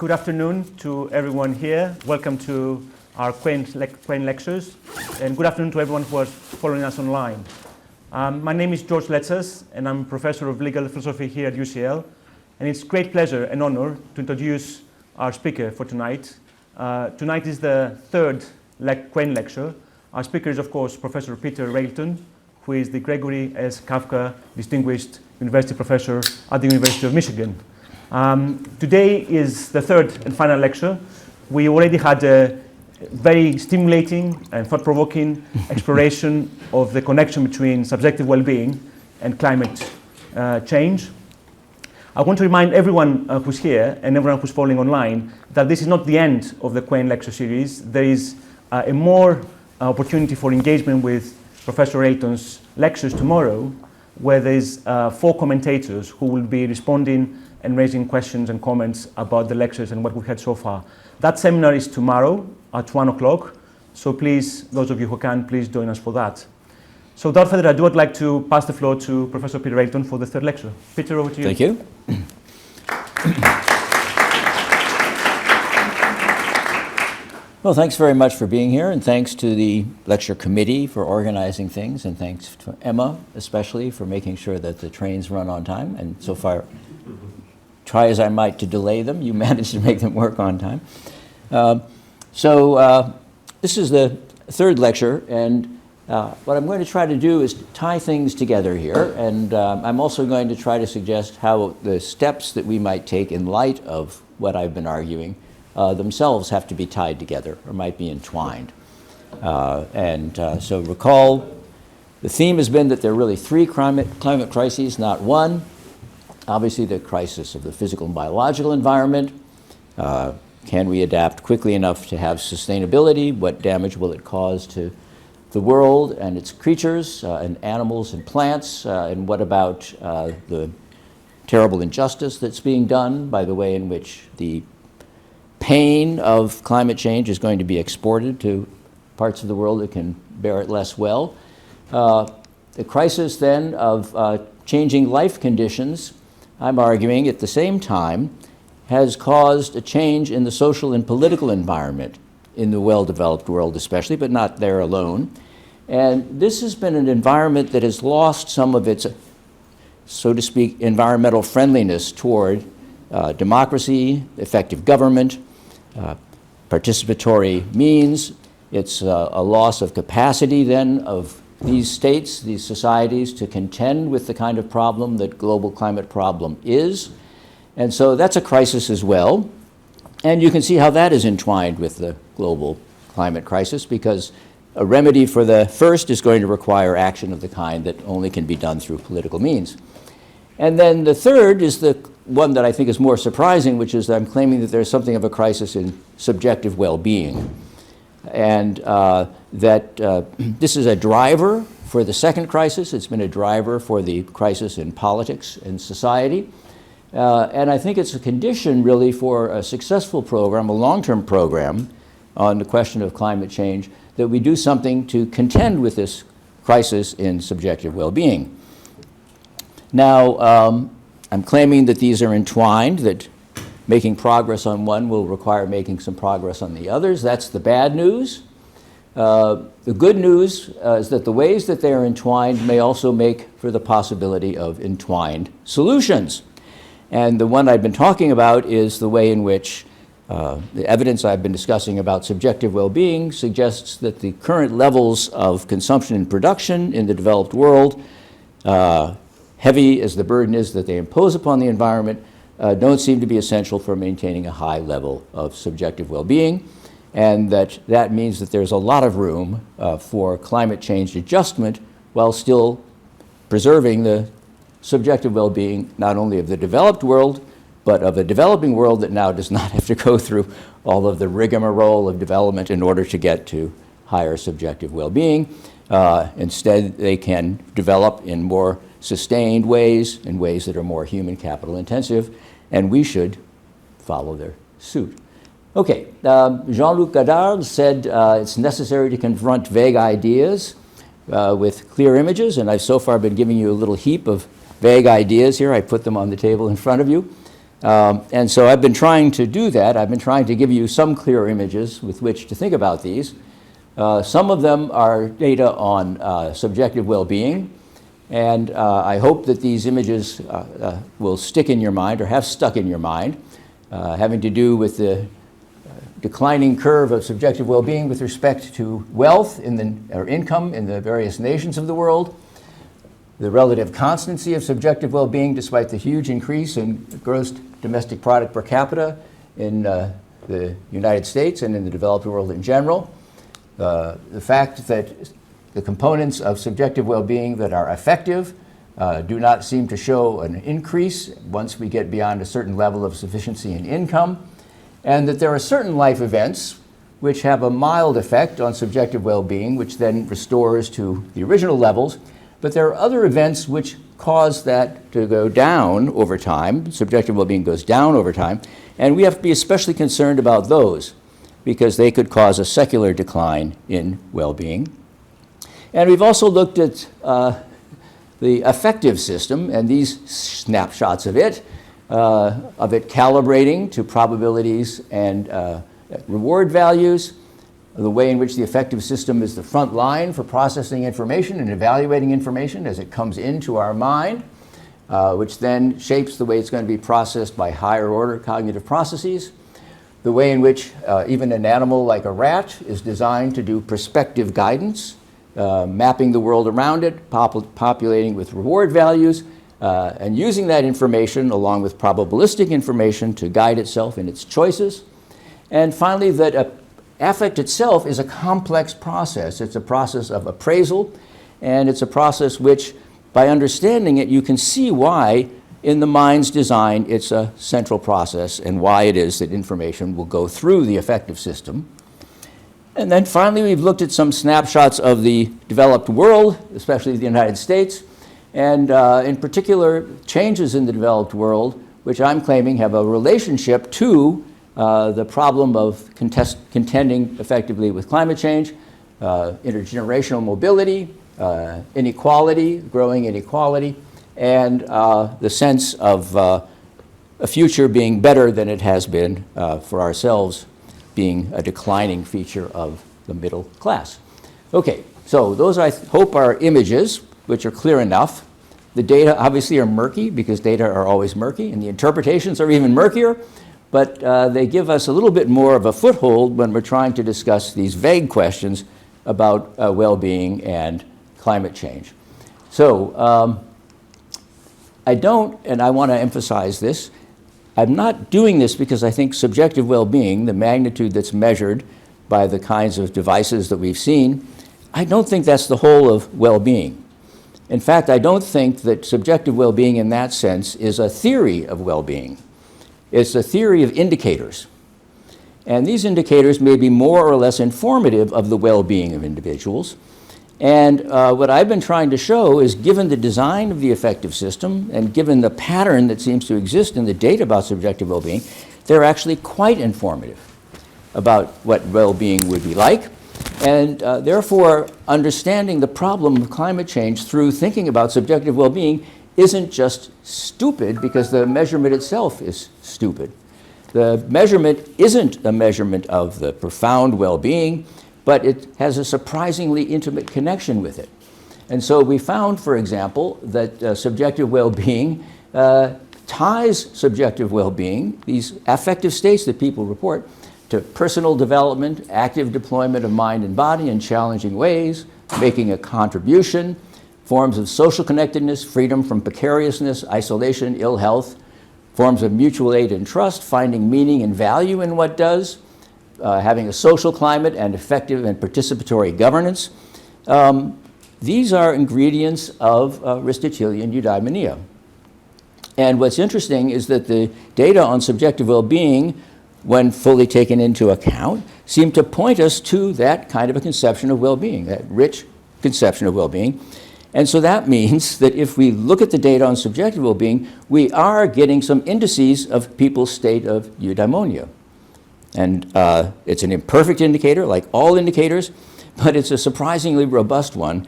Good afternoon to everyone here. Welcome to our Quain lectures, and good afternoon to everyone who is following us online. My name is George Letzers, and I'm Professor of Legal Philosophy here at UCL. And it's a great pleasure and honor to introduce our speaker for tonight. Tonight is the third Quain lecture. Our speaker is, of course, Professor Peter Railton, who is the Gregory S. Kafka Distinguished University Professor at the University of Michigan. Today is the third and final lecture. We already had a very stimulating and thought-provoking exploration of the connection between subjective well-being and climate change. I want to remind everyone who's here and everyone who's following online that this is not the end of the Quain lecture series. There is a more opportunity for engagement with Professor Railton's lectures tomorrow, where there's 4 commentators who will be responding and raising questions and comments about the lectures and what we've had so far. That seminar is tomorrow at 1 o'clock, so please, those of you who can, please join us for that. So without further ado, I'd like to pass the floor to Professor Peter Railton for the third lecture. Peter, over to you. Thank you. Well, thanks very much for being here, and thanks to the lecture committee for organizing things, and thanks to Emma especially for making sure that the trains run on time, and so far, try as I might to delay them, you managed to make them work on time. This is the third lecture, and what I'm going to try to do is tie things together here, and I'm also going to try to suggest how the steps that we might take in light of what I've been arguing themselves have to be tied together or might be entwined. So recall, the theme has been that there are really 3 climate crises, not one. Obviously, the crisis of the physical and biological environment. Can we adapt quickly enough to have sustainability? What damage will it cause to the world and its creatures and animals and plants? And what about the terrible injustice that's being done by the way in which the pain of climate change is going to be exported to parts of the world that can bear it less well? The crisis then of changing life conditions, I'm arguing at the same time, has caused a change in the social and political environment in the well-developed world especially, but not there alone. And this has been an environment that has lost some of its, so to speak, environmental friendliness toward democracy, effective government, participatory means. It's a loss of capacity then of these states, these societies, to contend with the kind of problem that global climate problem is. And so that's a crisis as well. And you can see how that is entwined with the global climate crisis, because a remedy for the first is going to require action of the kind that only can be done through political means. And then the third is the one that I think is more surprising, which is that I'm claiming that there's something of a crisis in subjective well-being. And this is a driver for the second crisis. It's been a driver for the crisis in politics and society. And I think it's a condition really for a successful program, a long-term program on the question of climate change, that we do something to contend with this crisis in subjective well-being. Now, I'm claiming that these are entwined, that making progress on one will require making some progress on the others. That's the bad news. The good news is that the ways that they are entwined may also make for the possibility of entwined solutions. And the one I've been talking about is the way in which the evidence I've been discussing about subjective well-being suggests that the current levels of consumption and production in the developed world, heavy as the burden is that they impose upon the environment, don't seem to be essential for maintaining a high level of subjective well-being, and that means that there's a lot of room for climate change adjustment while still preserving the subjective well-being not only of the developed world, but of a developing world that now does not have to go through all of the rigmarole of development in order to get to higher subjective well-being. Instead, they can develop in more sustained ways, in ways that are more human capital intensive, and we should follow their suit. Okay, Jean-Luc Godard said it's necessary to confront vague ideas with clear images, and I've so far been giving you a little heap of vague ideas here. I put them on the table in front of you. And so I've been trying to do that. I've been trying to give you some clear images with which to think about these. Some of them are data on subjective well-being, and I hope that these images will stick in your mind or have stuck in your mind, having to do with the declining curve of subjective well-being with respect to wealth or income in the various nations of the world, the relative constancy of subjective well-being despite the huge increase in gross domestic product per capita in the United States and in the developed world in general, the fact that the components of subjective well-being that are effective do not seem to show an increase once we get beyond a certain level of sufficiency in income, and that there are certain life events which have a mild effect on subjective well-being, which then restores to the original levels. But there are other events which cause that to go down over time. Subjective well-being goes down over time, and we have to be especially concerned about those because they could cause a secular decline in well-being. And we've also looked at the affective system and these snapshots of it calibrating to probabilities and reward values, the way in which the affective system is the front line for processing information and evaluating information as it comes into our mind, which then shapes the way it's going to be processed by higher order cognitive processes, the way in which even an animal like a rat is designed to do perspective guidance, mapping the world around it, populating with reward values, and using that information along with probabilistic information to guide itself in its choices. And finally, that affect itself is a complex process. It's a process of appraisal, and it's a process which, by understanding it, you can see why in the mind's design it's a central process and why it is that information will go through the affective system. And then finally, we've looked at some snapshots of the developed world, especially the United States, and in particular, changes in the developed world, which I'm claiming have a relationship to the problem of contending effectively with climate change, intergenerational mobility, inequality, growing inequality, and the sense of a future being better than it has been for ourselves, being a declining feature of the middle class. Okay, so those I hope are images which are clear enough. The data obviously are murky because data are always murky, and the interpretations are even murkier, but they give us a little bit more of a foothold when we're trying to discuss these vague questions about well-being and climate change. So I don't, and I want to emphasize this, I'm not doing this because I think subjective well-being, the magnitude that's measured by the kinds of devices that we've seen, I don't think that's the whole of well-being. In fact, I don't think that subjective well-being in that sense is a theory of well-being. It's a theory of indicators. And these indicators may be more or less informative of the well-being of individuals. And what I've been trying to show is, given the design of the affective system and given the pattern that seems to exist in the data about subjective well-being, they're actually quite informative about what well-being would be like. And therefore, understanding the problem of climate change through thinking about subjective well-being isn't just stupid because the measurement itself is stupid. The measurement isn't a measurement of the profound well-being, but it has a surprisingly intimate connection with it. And so we found, for example, that subjective well-being ties subjective well-being, these affective states that people report, to personal development, active deployment of mind and body in challenging ways, making a contribution, forms of social connectedness, freedom from precariousness, isolation, ill health, forms of mutual aid and trust, finding meaning and value in what does, having a social climate and effective and participatory governance. These are ingredients of Aristotelian eudaimonia. And what's interesting is that the data on subjective well-being, when fully taken into account, seem to point us to that kind of a conception of well-being, that rich conception of well-being. And so that means that if we look at the data on subjective well-being, we are getting some indices of people's state of eudaimonia. And it's an imperfect indicator, like all indicators, but it's a surprisingly robust one,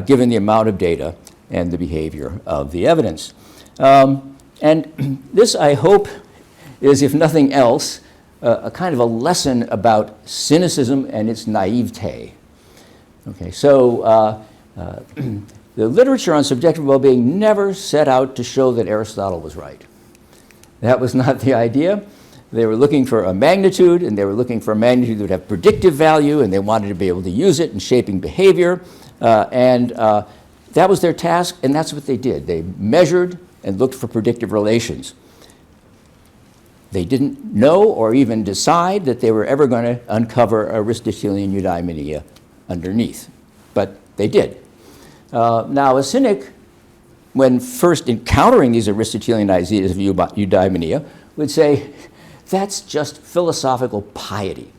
given the amount of data and the behavior of the evidence. And this, I hope, is, if nothing else, a kind of a lesson about cynicism and its naivete. Okay, so the literature on subjective well-being never set out to show that Aristotle was right. That was not the idea. They were looking for a magnitude, and they were looking for a magnitude that would have predictive value, and they wanted to be able to use it in shaping behavior. That was their task, and that's what they did. They measured and looked for predictive relations. They didn't know or even decide that they were ever going to uncover Aristotelian eudaimonia underneath, but they did. Now, a cynic, when first encountering these Aristotelian ideas of eudaimonia, would say, that's just philosophical piety.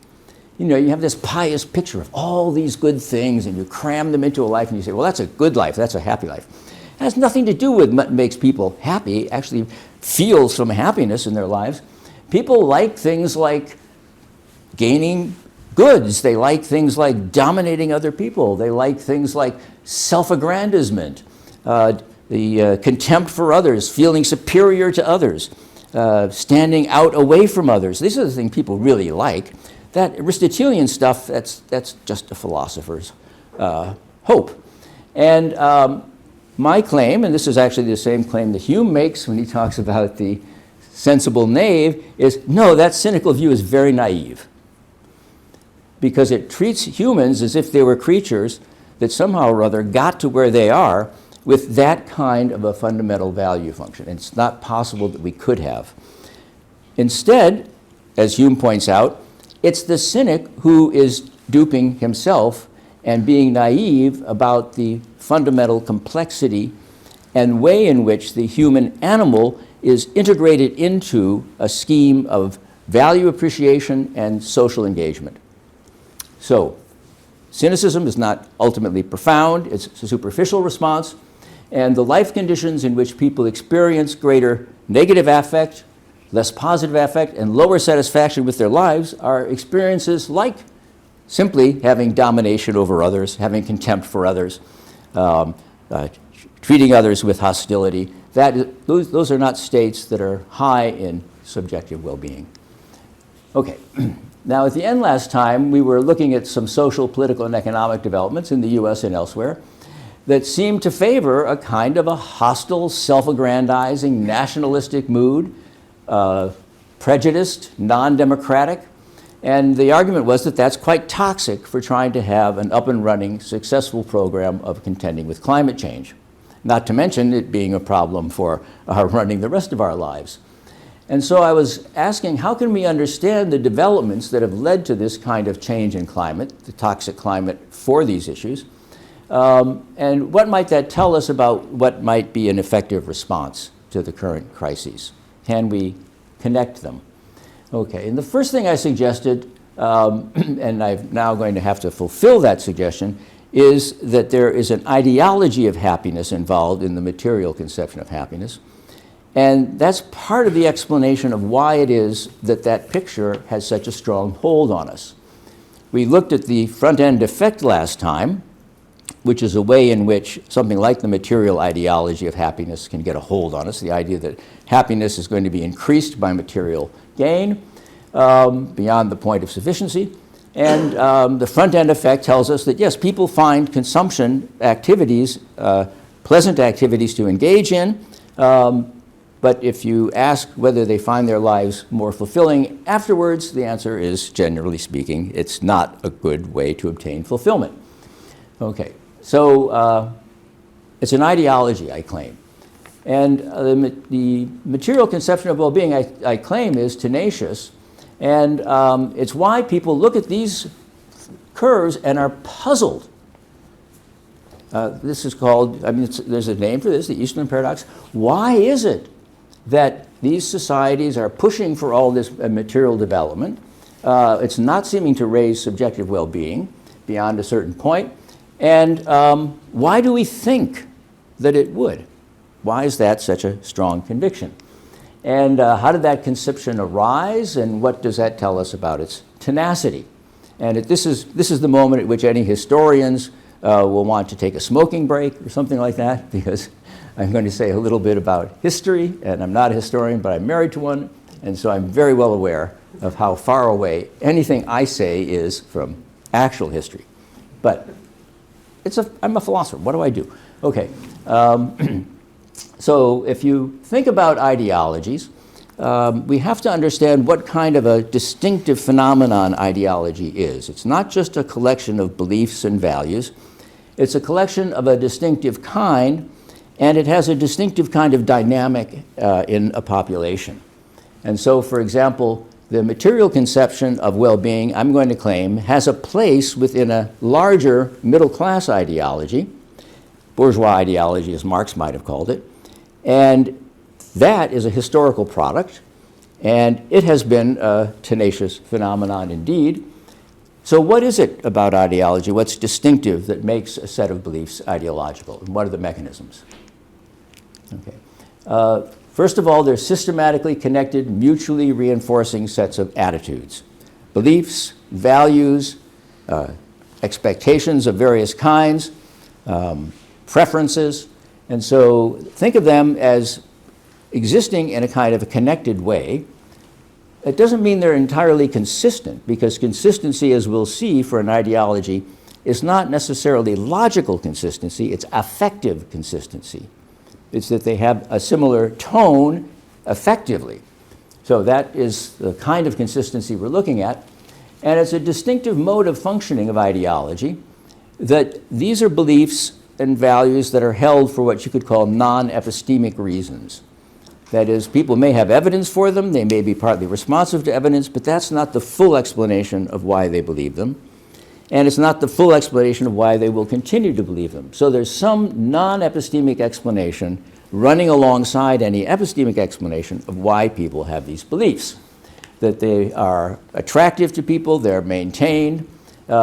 You know, you have this pious picture of all these good things, and you cram them into a life, and you say, well, that's a good life, that's a happy life. It has nothing to do with what makes people happy, actually feel some happiness in their lives. People like things like gaining goods. They like things like dominating other people. They like things like self-aggrandizement, the contempt for others, feeling superior to others, standing out away from others. These are the things people really like. That Aristotelian stuff, that's just a philosopher's hope. And my claim, and this is actually the same claim that Hume makes when he talks about the sensible knave, is no, that cynical view is very naive, because it treats humans as if they were creatures that somehow or other got to where they are with that kind of a fundamental value function. And it's not possible that we could have. Instead, as Hume points out, it's the cynic who is duping himself and being naive about the fundamental complexity and way in which the human animal is integrated into a scheme of value appreciation and social engagement. So, cynicism is not ultimately profound, it's a superficial response, and the life conditions in which people experience greater negative affect, less positive affect, and lower satisfaction with their lives are experiences like simply having domination over others, having contempt for others, treating others with hostility. Those are not states that are high in subjective well-being. Okay, now at the end last time, we were looking at some social, political, and economic developments in the US and elsewhere that seem to favor a kind of a hostile, self-aggrandizing, nationalistic mood, prejudiced, non-democratic, and the argument was that that's quite toxic for trying to have an up-and-running, successful program of contending with climate change, not to mention it being a problem for running the rest of our lives. And so I was asking, how can we understand the developments that have led to this kind of change in climate, the toxic climate for these issues, and what might that tell us about what might be an effective response to the current crises? Can we connect them? Okay, and the first thing I suggested, and I'm now going to have to fulfill that suggestion, is that there is an ideology of happiness involved in the material conception of happiness. And that's part of the explanation of why it is that that picture has such a strong hold on us. We looked at the front-end effect last time, which is a way in which something like the material ideology of happiness can get a hold on us, the idea that happiness is going to be increased by material gain beyond the point of sufficiency. And the front-end effect tells us that, yes, people find consumption activities, pleasant activities to engage in, but if you ask whether they find their lives more fulfilling afterwards, the answer is, generally speaking, it's not a good way to obtain fulfillment. Okay, so it's an ideology, I claim. And the material conception of well-being, I claim, is tenacious. And it's why people look at these curves and are puzzled. This is called, there's a name for this, the Eastern paradox. Why is it that these societies are pushing for all this material development? It's not seeming to raise subjective well-being beyond a certain point. And why do we think that it would? Why is that such a strong conviction? And how did that conception arise, and what does that tell us about its tenacity? And this is the moment at which any historians will want to take a smoking break or something like that, because I'm going to say a little bit about history, and I'm not a historian, but I'm married to one, And so I'm very well aware of how far away anything I say is from actual history. But I'm a philosopher. What do I do? Okay. So if you think about ideologies, we have to understand what kind of a distinctive phenomenon ideology is. It's not just a collection of beliefs and values. It's a collection of a distinctive kind, and it has a distinctive kind of dynamic in a population. And so, for example, the material conception of well-being, I'm going to claim, has a place within a larger middle-class ideology, bourgeois ideology, as Marx might have called it, and that is a historical product, and it has been a tenacious phenomenon indeed. So what is it about ideology? What's distinctive that makes a set of beliefs ideological? And what are the mechanisms? Okay. First of all, they're systematically connected, mutually reinforcing sets of attitudes. Beliefs, values, expectations of various kinds, preferences. And so think of them as existing in a kind of a connected way. It doesn't mean they're entirely consistent, because consistency, as we'll see for an ideology, is not necessarily logical consistency, it's affective consistency. It's that they have a similar tone effectively. So that is the kind of consistency we're looking at. And it's a distinctive mode of functioning of ideology that these are beliefs and values that are held for what you could call non-epistemic reasons. That is, people may have evidence for them, they may be partly responsive to evidence, but that's not the full explanation of why they believe them. And it's not the full explanation of why they will continue to believe them. So there's some non-epistemic explanation running alongside any epistemic explanation of why people have these beliefs. That they are attractive to people, they're maintained,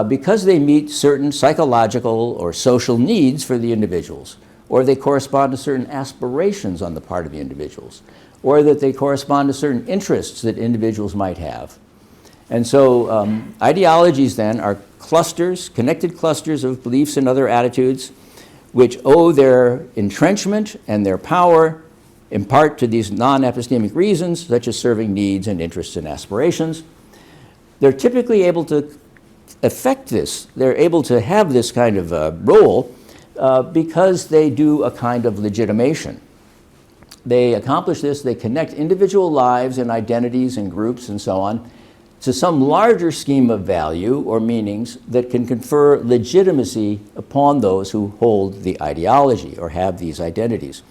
because they meet certain psychological or social needs for the individuals, or they correspond to certain aspirations on the part of the individuals, or that they correspond to certain interests that individuals might have. And so ideologies then are clusters, connected clusters of beliefs and other attitudes which owe their entrenchment and their power in part to these non-epistemic reasons, such as serving needs and interests and aspirations. They're typically able to affect this. They're able to have this kind of role because they do a kind of legitimation. They accomplish this, they connect individual lives and identities and groups and so on to some larger scheme of value or meanings that can confer legitimacy upon those who hold the ideology or have these identities.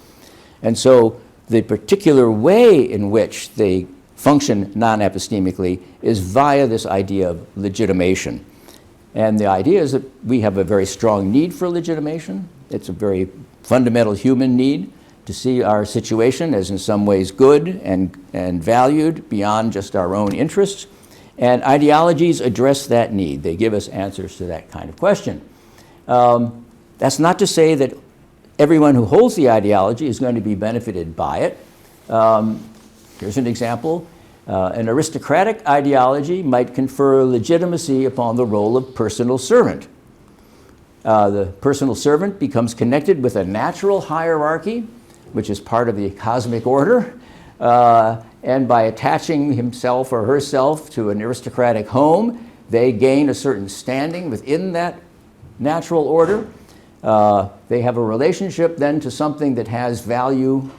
And so the particular way in which they function non-epistemically is via this idea of legitimation. And the idea is that we have a very strong need for legitimation. It's a very fundamental human need to see our situation as in some ways good and valued beyond just our own interests. And ideologies address that need. They give us answers to that kind of question. That's not to say that everyone who holds the ideology is going to be benefited by it. Here's an example. An aristocratic ideology might confer legitimacy upon the role of personal servant. The personal servant becomes connected with a natural hierarchy, which is part of the cosmic order. And by attaching himself or herself to an aristocratic home, they gain a certain standing within that natural order. They have a relationship then to something that has value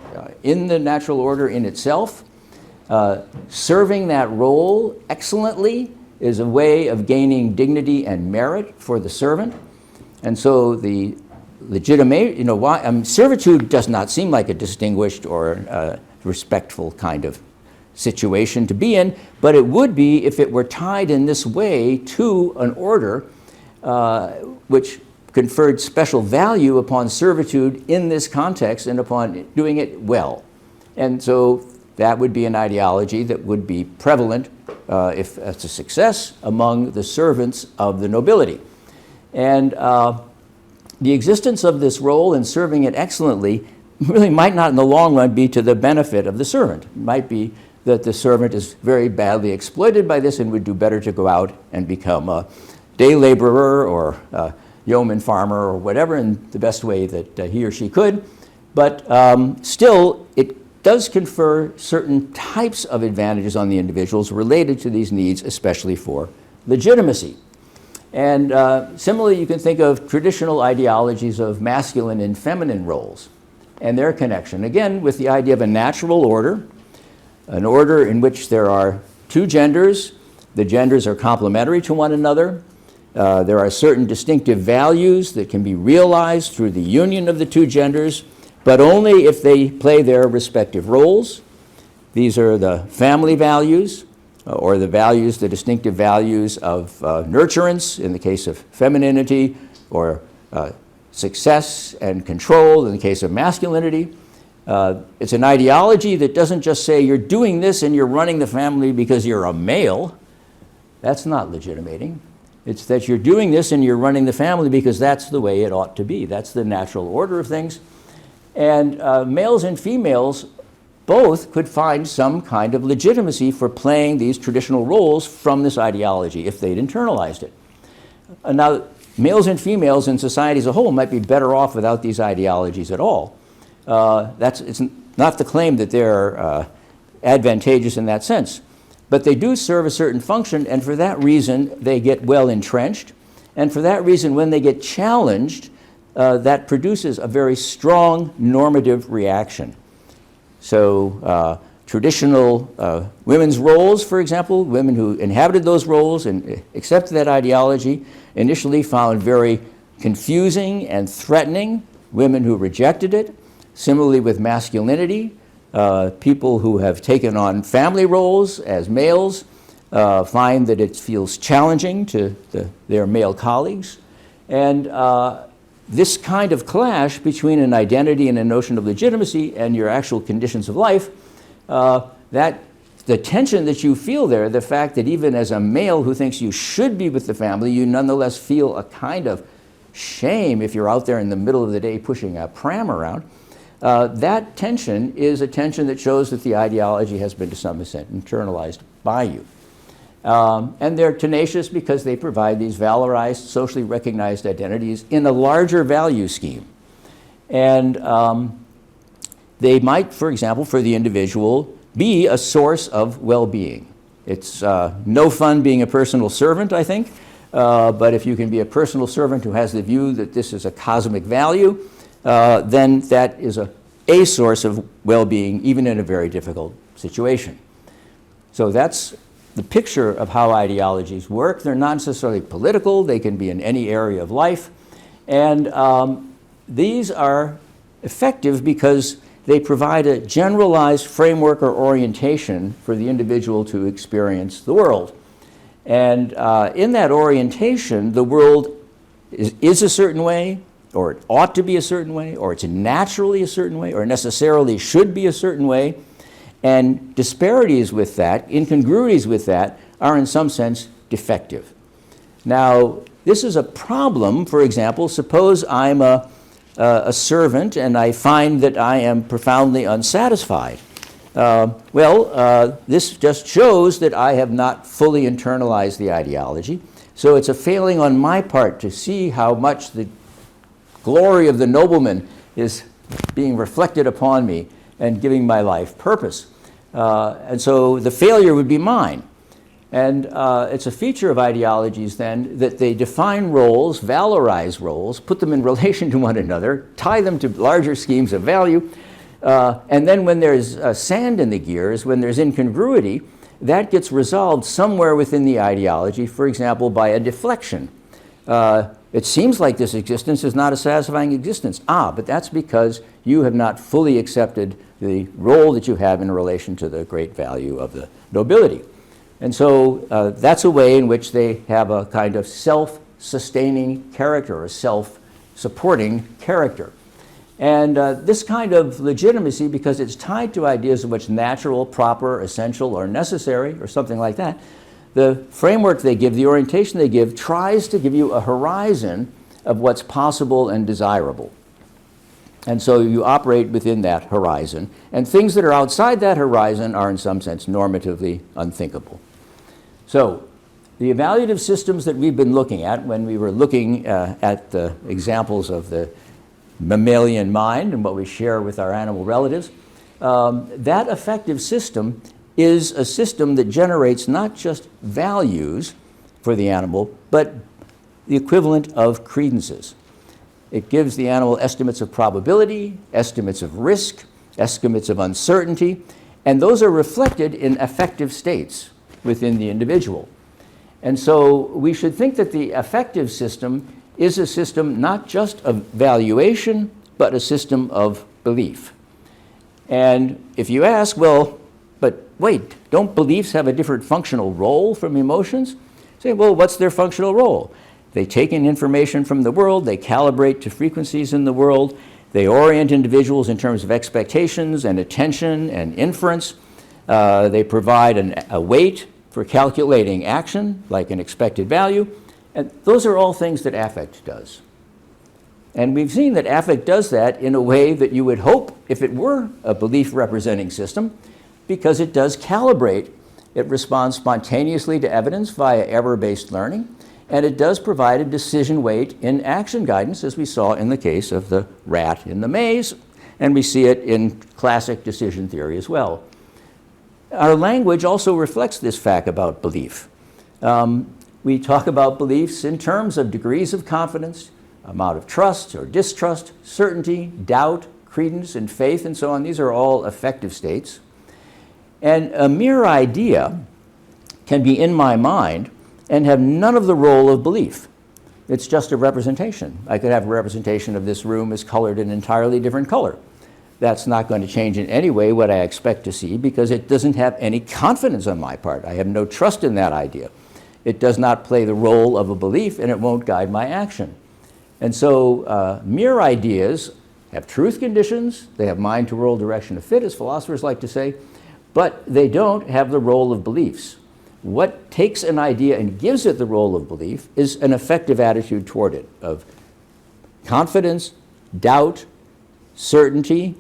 in the natural order in itself. Serving that role excellently is a way of gaining dignity and merit for the servant. And so the legitimate, servitude does not seem like a distinguished or respectful kind of situation to be in, but it would be if it were tied in this way to an order which conferred special value upon servitude in this context and upon doing it well. And so that would be an ideology that would be prevalent, if it's a success, among the servants of the nobility. And the existence of this role and serving it excellently really might not in the long run be to the benefit of the servant. It might be that the servant is very badly exploited by this and would do better to go out and become a day laborer or a yeoman farmer or whatever in the best way that he or she could. But still, it does confer certain types of advantages on the individuals related to these needs, especially for legitimacy. And similarly, you can think of traditional ideologies of masculine and feminine roles and their connection, again, with the idea of a natural order, an order in which there are two genders. The genders are complementary to one another. There are certain distinctive values that can be realized through the union of the two genders, but only if they play their respective roles. These are the family values, or the values, the distinctive values of nurturance in the case of femininity, or success and control in the case of masculinity. It's an ideology that doesn't just say you're doing this and you're running the family because you're a male. That's not legitimating. It's that you're doing this and you're running the family because that's the way it ought to be. That's the natural order of things. And males and females both could find some kind of legitimacy for playing these traditional roles from this ideology if they'd internalized it. Now, males and females in society as a whole might be better off without these ideologies at all. It's not the claim that they're advantageous in that sense. But they do serve a certain function, and for that reason, they get well entrenched. And for that reason, when they get challenged, that produces a very strong normative reaction. So traditional women's roles, for example, women who inhabited those roles and accepted that ideology, initially found very confusing and threatening women who rejected it. Similarly with masculinity, people who have taken on family roles as males find that it feels challenging to their male colleagues. And this kind of clash between an identity and a notion of legitimacy and your actual conditions of life, the tension that you feel there, the fact that even as a male who thinks you should be with the family, you nonetheless feel a kind of shame if you're out there in the middle of the day pushing a pram around, that tension is a tension that shows that the ideology has been to some extent internalized by you. And they're tenacious because they provide these valorized, socially recognized identities in a larger value scheme. And they might, for example, for the individual, be a source of well-being. It's no fun being a personal servant, I think, but if you can be a personal servant who has the view that this is a cosmic value, then that is a source of well-being, even in a very difficult situation. So that's the picture of how ideologies work. They're not necessarily political. They can be in any area of life. And these are effective because they provide a generalized framework or orientation for the individual to experience the world. And in that orientation, the world is a certain way, or it ought to be a certain way, or it's naturally a certain way, or necessarily should be a certain way. And disparities with that, incongruities with that, are in some sense defective. Now, this is a problem. For example, suppose I'm a servant and I find that I am profoundly unsatisfied. This just shows that I have not fully internalized the ideology. So it's a failing on my part to see how much the glory of the nobleman is being reflected upon me and giving my life purpose. And so the failure would be mine. And it's a feature of ideologies then that they define roles, valorize roles, put them in relation to one another, tie them to larger schemes of value, and then when there's sand in the gears, when there's incongruity, that gets resolved somewhere within the ideology, for example, by a deflection. It seems like this existence is not a satisfying existence. But that's because you have not fully accepted the role that you have in relation to the great value of the nobility. And so that's a way in which they have a kind of self-sustaining character, a self-supporting character. And this kind of legitimacy, because it's tied to ideas of what's natural, proper, essential, or necessary, or something like that, the framework they give, the orientation they give, tries to give you a horizon of what's possible and desirable. And so you operate within that horizon. And things that are outside that horizon are in some sense normatively unthinkable. So the evaluative systems that we've been looking at when we were looking at the examples of the mammalian mind and what we share with our animal relatives, that affective system is a system that generates not just values for the animal, but the equivalent of credences. It gives the animal estimates of probability, estimates of risk, estimates of uncertainty, and those are reflected in affective states within the individual. And so we should think that the affective system is a system not just of valuation, but a system of belief. And if you ask, well, but wait, don't beliefs have a different functional role from emotions? Say, well, what's their functional role? They take in information from the world, they calibrate to frequencies in the world, they orient individuals in terms of expectations and attention and inference. They provide a weight for calculating action, like an expected value. And those are all things that affect does. And we've seen that affect does that in a way that you would hope if it were a belief representing system, because it does calibrate. It responds spontaneously to evidence via error-based learning, and it does provide a decision weight in action guidance, as we saw in the case of the rat in the maze, and we see it in classic decision theory as well. Our language also reflects this fact about belief. We talk about beliefs in terms of degrees of confidence, amount of trust or distrust, certainty, doubt, credence, and faith, and so on. These are all affective states. And a mere idea can be in my mind and have none of the role of belief. It's just a representation. I could have a representation of this room as colored an entirely different color. That's not going to change in any way what I expect to see, because it doesn't have any confidence on my part. I have no trust in that idea. It does not play the role of a belief, and it won't guide my action. And so mere ideas have truth conditions. They have mind to world direction of fit, as philosophers like to say, but they don't have the role of beliefs. What takes an idea and gives it the role of belief is an affective attitude toward it, of confidence, doubt, certainty,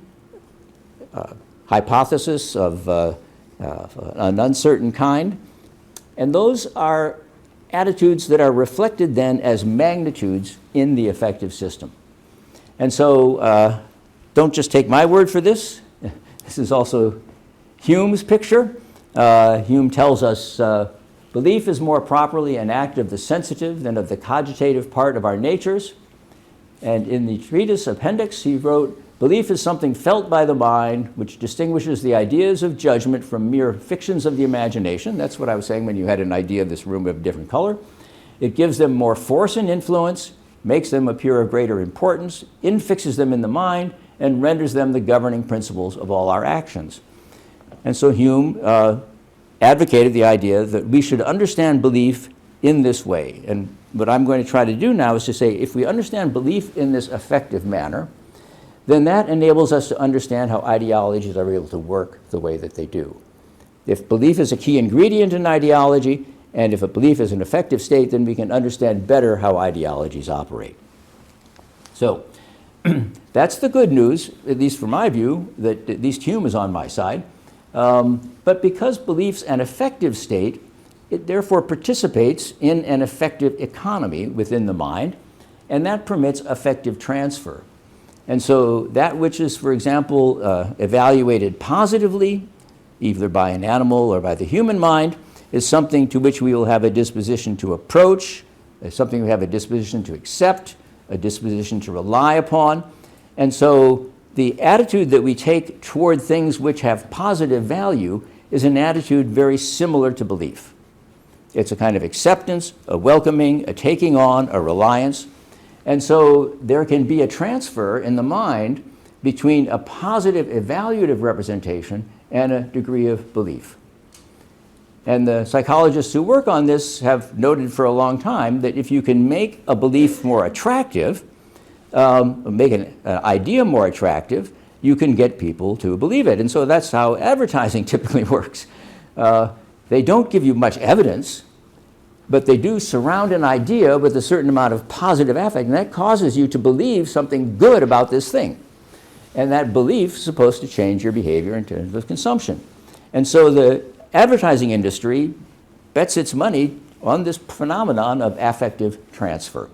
hypothesis of an uncertain kind. And those are attitudes that are reflected then as magnitudes in the affective system. And so don't just take my word for this. This is also Hume's picture. Hume tells us belief is more properly an act of the sensitive than of the cogitative part of our natures. And in the treatise appendix, he wrote, belief is something felt by the mind which distinguishes the ideas of judgment from mere fictions of the imagination. That's what I was saying when you had an idea of this room of a different color. It gives them more force and influence, makes them appear of greater importance, infixes them in the mind, and renders them the governing principles of all our actions. And so Hume advocated the idea that we should understand belief in this way. And what I'm going to try to do now is to say, if we understand belief in this affective manner, then that enables us to understand how ideologies are able to work the way that they do. If belief is a key ingredient in ideology, and if a belief is an affective state, then we can understand better how ideologies operate. So that's the good news, at least from my view, that at least Hume is on my side. But because belief's an affective state, it therefore participates in an affective economy within the mind, and that permits affective transfer. And so that which is, for example, evaluated positively, either by an animal or by the human mind, is something to which we will have a disposition to approach, something we have a disposition to accept, a disposition to rely upon. And so the attitude that we take toward things which have positive value is an attitude very similar to belief. It's a kind of acceptance, a welcoming, a taking on, a reliance. And so there can be a transfer in the mind between a positive evaluative representation and a degree of belief. And the psychologists who work on this have noted for a long time that if you can make a belief more attractive, make an idea more attractive, you can get people to believe it. And so that's how advertising typically works. They don't give you much evidence, but they do surround an idea with a certain amount of positive affect, and that causes you to believe something good about this thing. And that belief is supposed to change your behavior in terms of consumption. And so the advertising industry bets its money on this phenomenon of affective transfer.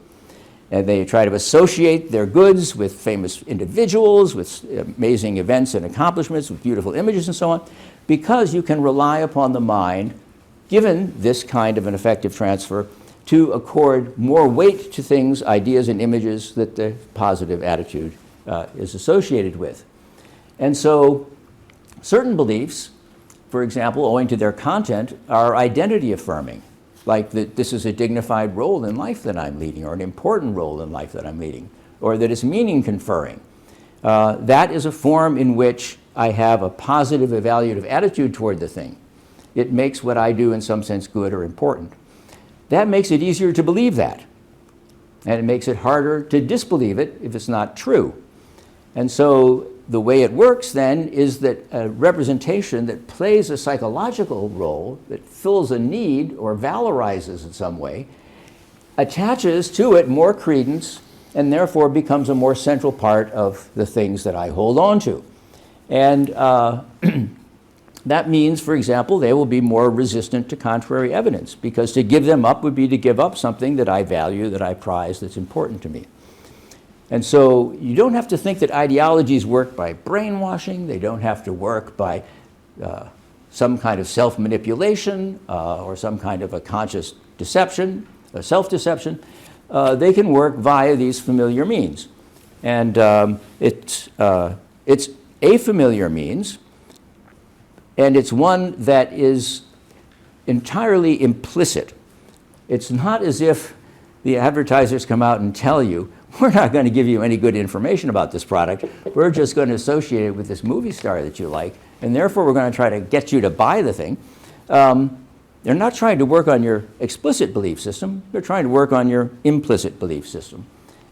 And they try to associate their goods with famous individuals, with amazing events and accomplishments, with beautiful images and so on, because you can rely upon the mind, given this kind of an effective transfer, to accord more weight to things, ideas, and images that the positive attitude is associated with. And so certain beliefs, for example, owing to their content, are identity affirming, like that this is a dignified role in life that I'm leading, or an important role in life that I'm leading, or that it's meaning conferring. That is a form in which I have a positive evaluative attitude toward the thing. It makes what I do in some sense good or important. That makes it easier to believe that. And it makes it harder to disbelieve it if it's not true. And so the way it works then is that a representation that plays a psychological role, that fills a need or valorizes in some way, attaches to it more credence and therefore becomes a more central part of the things that I hold on to. And that means, for example, they will be more resistant to contrary evidence, because to give them up would be to give up something that I value, that I prize, that's important to me. And so you don't have to think that ideologies work by brainwashing. They don't have to work by some kind of self-manipulation or some kind of a conscious deception, a self-deception. They can work via these familiar means. And it's a familiar means, and it's one that is entirely implicit. It's not as if the advertisers come out and tell you, we're not going to give you any good information about this product. We're just going to associate it with this movie star that you like, and therefore we're going to try to get you to buy the thing. They're not trying to work on your explicit belief system. They're trying to work on your implicit belief system.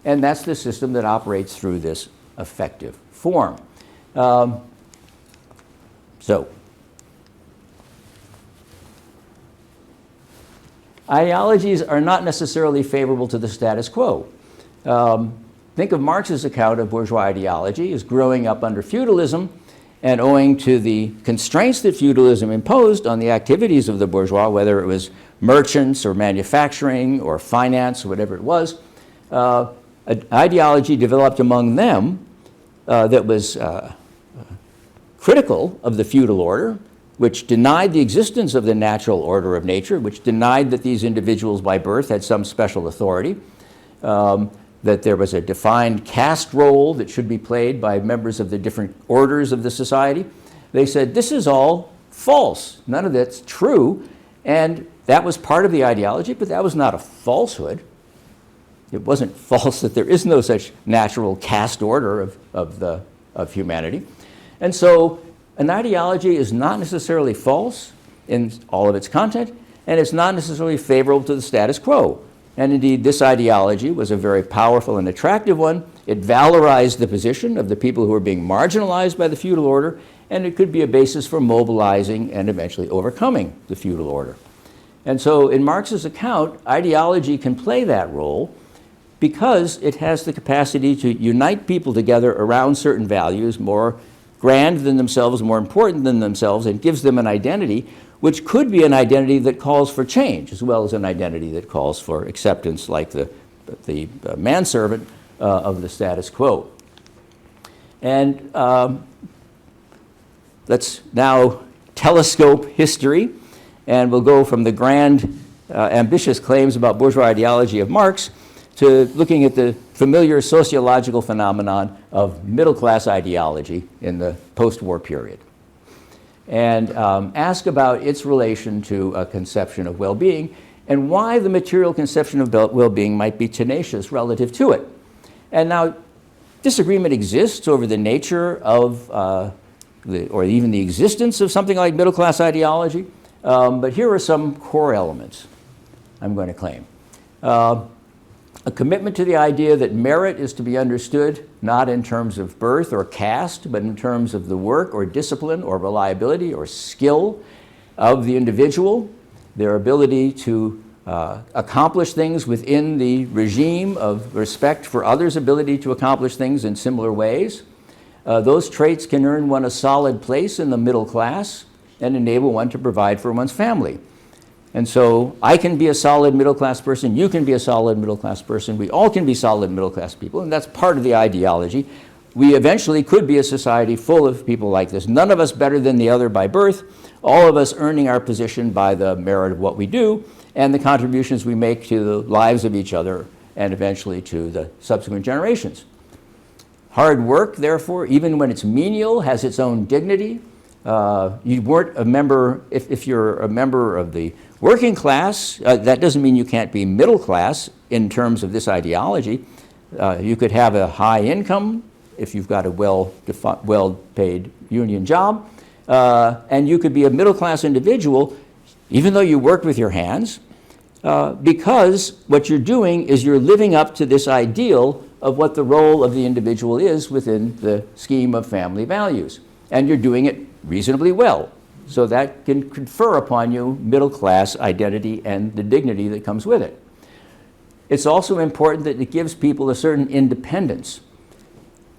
And that's the system that operates through this affective form. So, ideologies are not necessarily favorable to the status quo. Think of Marx's account of bourgeois ideology as growing up under feudalism, and owing to the constraints that feudalism imposed on the activities of the bourgeois, whether it was merchants or manufacturing or finance or whatever it was, an ideology developed among them that was critical of the feudal order, which denied the existence of the natural order of nature, which denied that these individuals by birth had some special authority, that there was a defined caste role that should be played by members of the different orders of the society. They said, this is all false. None of that's true. And that was part of the ideology, but that was not a falsehood. It wasn't false that there is no such natural caste order of humanity. And so an ideology is not necessarily false in all of its content, and it's not necessarily favorable to the status quo. And indeed, this ideology was a very powerful and attractive one. It valorized the position of the people who were being marginalized by the feudal order, and it could be a basis for mobilizing and eventually overcoming the feudal order. And so in Marx's account, ideology can play that role because it has the capacity to unite people together around certain values, more grand than themselves, more important than themselves, and gives them an identity, which could be an identity that calls for change, as well as an identity that calls for acceptance, like the manservant of the status quo. And let's now telescope history, and we'll go from the grand, ambitious claims about bourgeois ideology of Marx to looking at the familiar sociological phenomenon of middle-class ideology in the post-war period, and ask about its relation to a conception of well-being and why the material conception of well-being might be tenacious relative to it. And now, disagreement exists over the nature of, or even the existence of something like middle-class ideology, but here are some core elements I'm going to claim. A commitment to the idea that merit is to be understood not in terms of birth or caste, but in terms of the work or discipline or reliability or skill of the individual, their ability to accomplish things within the regime of respect for others' ability to accomplish things in similar ways. Those traits can earn one a solid place in the middle class and enable one to provide for one's family. And so I can be a solid middle-class person, you can be a solid middle-class person, we all can be solid middle-class people, and that's part of the ideology. We eventually could be a society full of people like this, none of us better than the other by birth, all of us earning our position by the merit of what we do and the contributions we make to the lives of each other and eventually to the subsequent generations. Hard work, therefore, even when it's menial, has its own dignity. You weren't a member, if you're a member of the working class, that doesn't mean you can't be middle class in terms of this ideology. You could have a high income if you've got a well-paid union job, and you could be a middle class individual even though you work with your hands, because what you're doing is you're living up to this ideal of what the role of the individual is within the scheme of family values. And you're doing it reasonably well. So that can confer upon you middle class identity and the dignity that comes with it. It's also important that it gives people a certain independence.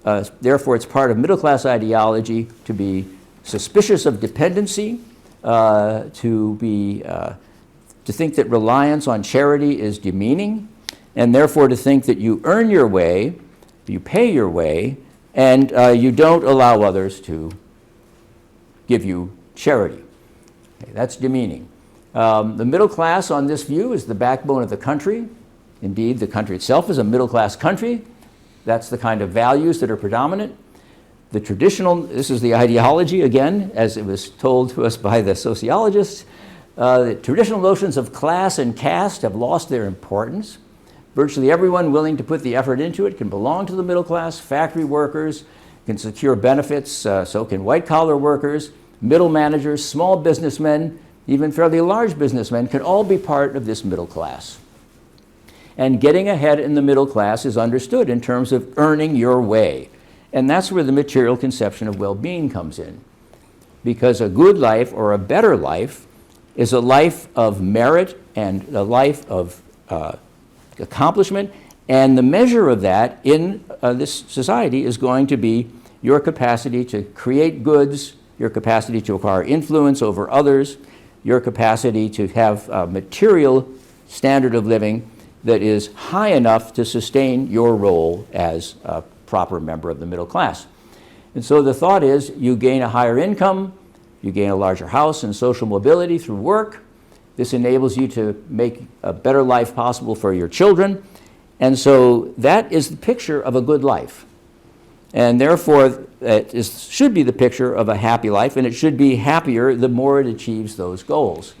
Therefore, it's part of middle class ideology to be suspicious of dependency, to think that reliance on charity is demeaning, and therefore to think that you earn your way, you pay your way, and you don't allow others to give you charity. Okay, that's demeaning. The middle class on this view is the backbone of the country. Indeed, the country itself is a middle class country. That's the kind of values that are predominant. The traditional, this is the ideology again, as it was told to us by the sociologists, the traditional notions of class and caste have lost their importance. Virtually everyone willing to put the effort into it can belong to the middle class. Factory workers can secure benefits, so can white-collar workers, middle managers, small businessmen, even fairly large businessmen can all be part of this middle class. And getting ahead in the middle class is understood in terms of earning your way. And that's where the material conception of well-being comes in. Because a good life or a better life is a life of merit and a life of accomplishment. And the measure of that in this society is going to be your capacity to create goods, your capacity to acquire influence over others, your capacity to have a material standard of living that is high enough to sustain your role as a proper member of the middle class. And so the thought is you gain a higher income, you gain a larger house and social mobility through work. This enables you to make a better life possible for your children. And so that is the picture of a good life. And therefore, it should be the picture of a happy life, and it should be happier the more it achieves those goals.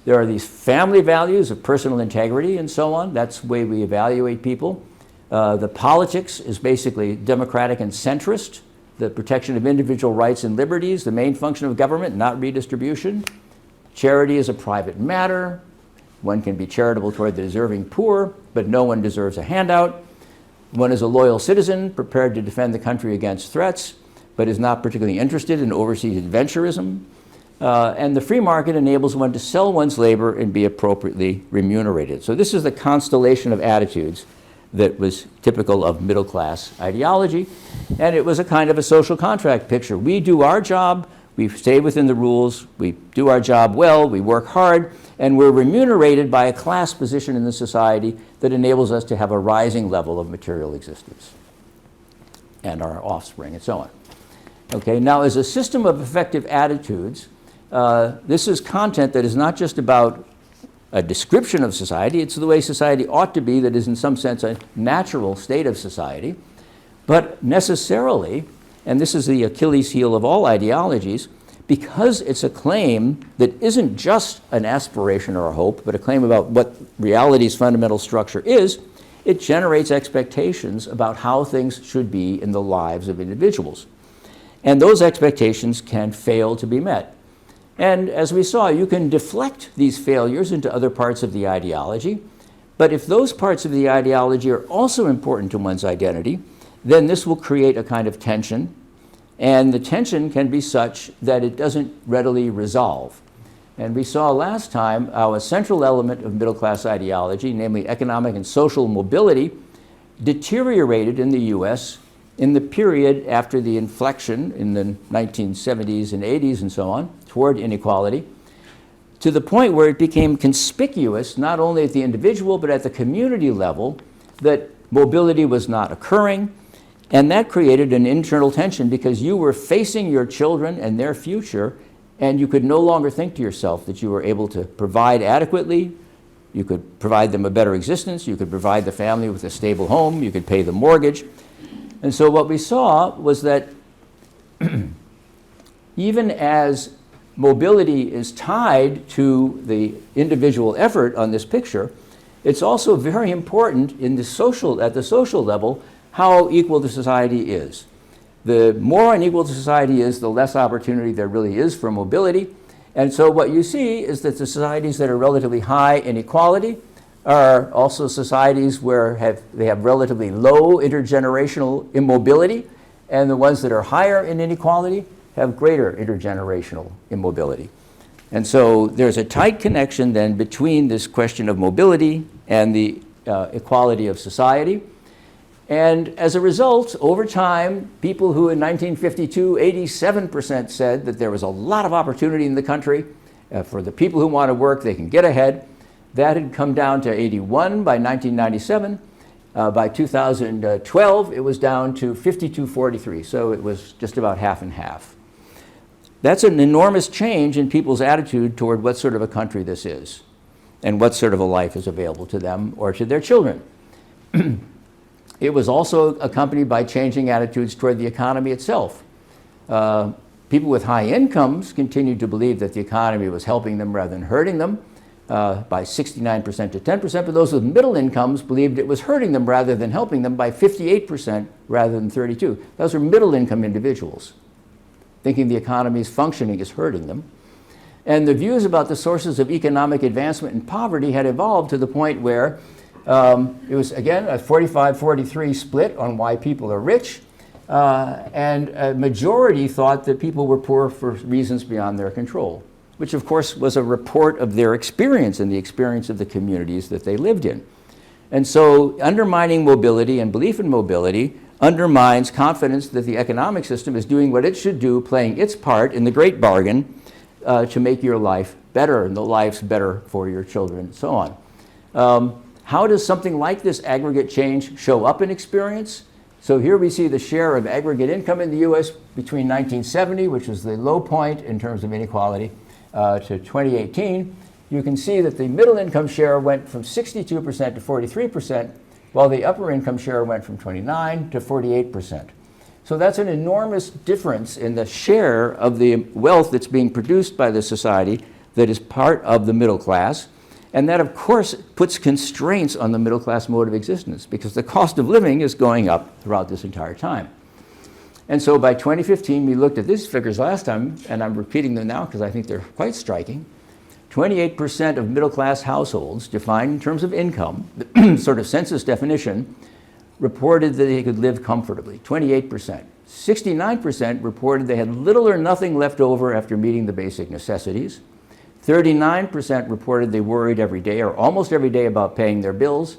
There are these family values of personal integrity and so on. That's the way we evaluate people. The politics is basically democratic and centrist. The protection of individual rights and liberties, the main function of government, not redistribution. Charity is a private matter. One can be charitable toward the deserving poor, but no one deserves a handout. One is a loyal citizen, prepared to defend the country against threats, but is not particularly interested in overseas adventurism. And the free market enables one to sell one's labor and be appropriately remunerated. So this is the constellation of attitudes that was typical of middle class ideology. And it was a kind of a social contract picture. We do our job, we stay within the rules, we do our job well, we work hard, and we're remunerated by a class position in the society that enables us to have a rising level of material existence and our offspring and so on. Okay, now as a system of effective attitudes, this is content that is not just about a description of society, it's the way society ought to be that is in some sense a natural state of society, but necessarily, and this is the Achilles heel of all ideologies, because it's a claim that isn't just an aspiration or a hope, but a claim about what reality's fundamental structure is, it generates expectations about how things should be in the lives of individuals. And those expectations can fail to be met. And as we saw, you can deflect these failures into other parts of the ideology, but if those parts of the ideology are also important to one's identity, then this will create a kind of tension, and the tension can be such that it doesn't readily resolve. And we saw last time how a central element of middle class ideology, namely economic and social mobility, deteriorated in the US in the period after the inflection in the 1970s and 80s and so on toward inequality. to the point where it became conspicuous, not only at the individual but at the community level, that mobility was not occurring. And that created an internal tension because you were facing your children and their future, and you could no longer think to yourself that you were able to provide adequately. You could provide them a better existence. You could provide the family with a stable home. You could pay the mortgage. And so what we saw was that even as mobility is tied to the individual effort on this picture, it's also very important at the social level how equal the society is. The more unequal the society is, the less opportunity there really is for mobility. And so what you see is that the societies that are relatively high in equality are also societies where they have relatively low intergenerational immobility, and the ones that are higher in inequality have greater intergenerational immobility. And so there's a tight connection then between this question of mobility and the equality of society. And as a result, over time, people who in 1952, 87% said that there was a lot of opportunity in the country. For the people who want to work, they can get ahead. That had come down to 81 by 1997. By 2012, it was down to 52-43, so it was just about half and half. That's an enormous change in people's attitude toward what sort of a country this is and what sort of a life is available to them or to their children. It was also accompanied by changing attitudes toward the economy itself. People with high incomes continued to believe that the economy was helping them rather than hurting them by 69% to 10%, but those with middle incomes believed it was hurting them rather than helping them by 58% rather than 32%. Those are middle income individuals, thinking the economy's functioning is hurting them. And the views about the sources of economic advancement and poverty had evolved to the point where it was, again, a 45-43 split on why people are rich, and a majority thought that people were poor for reasons beyond their control, which of course was a report of their experience and the experience of the communities that they lived in. And so undermining mobility and belief in mobility undermines confidence that the economic system is doing what it should do, playing its part in the great bargain to make your life better and the lives better for your children and so on. How does something like this aggregate change show up in experience? So here we see the share of aggregate income in the US between 1970, which was the low point in terms of inequality, to 2018. You can see that the middle income share went from 62% to 43%, while the upper income share went from 29% to 48%. So that's an enormous difference in the share of the wealth that's being produced by the society that is part of the middle class. And that, of course, puts constraints on the middle class mode of existence because the cost of living is going up throughout this entire time. And so by 2015, we looked at these figures last time, and I'm repeating them now because I think they're quite striking. 28% of middle class households, defined in terms of income, sort of census definition, reported that they could live comfortably, 28%. 69% reported they had little or nothing left over after meeting the basic necessities. 39% reported they worried every day or almost every day about paying their bills.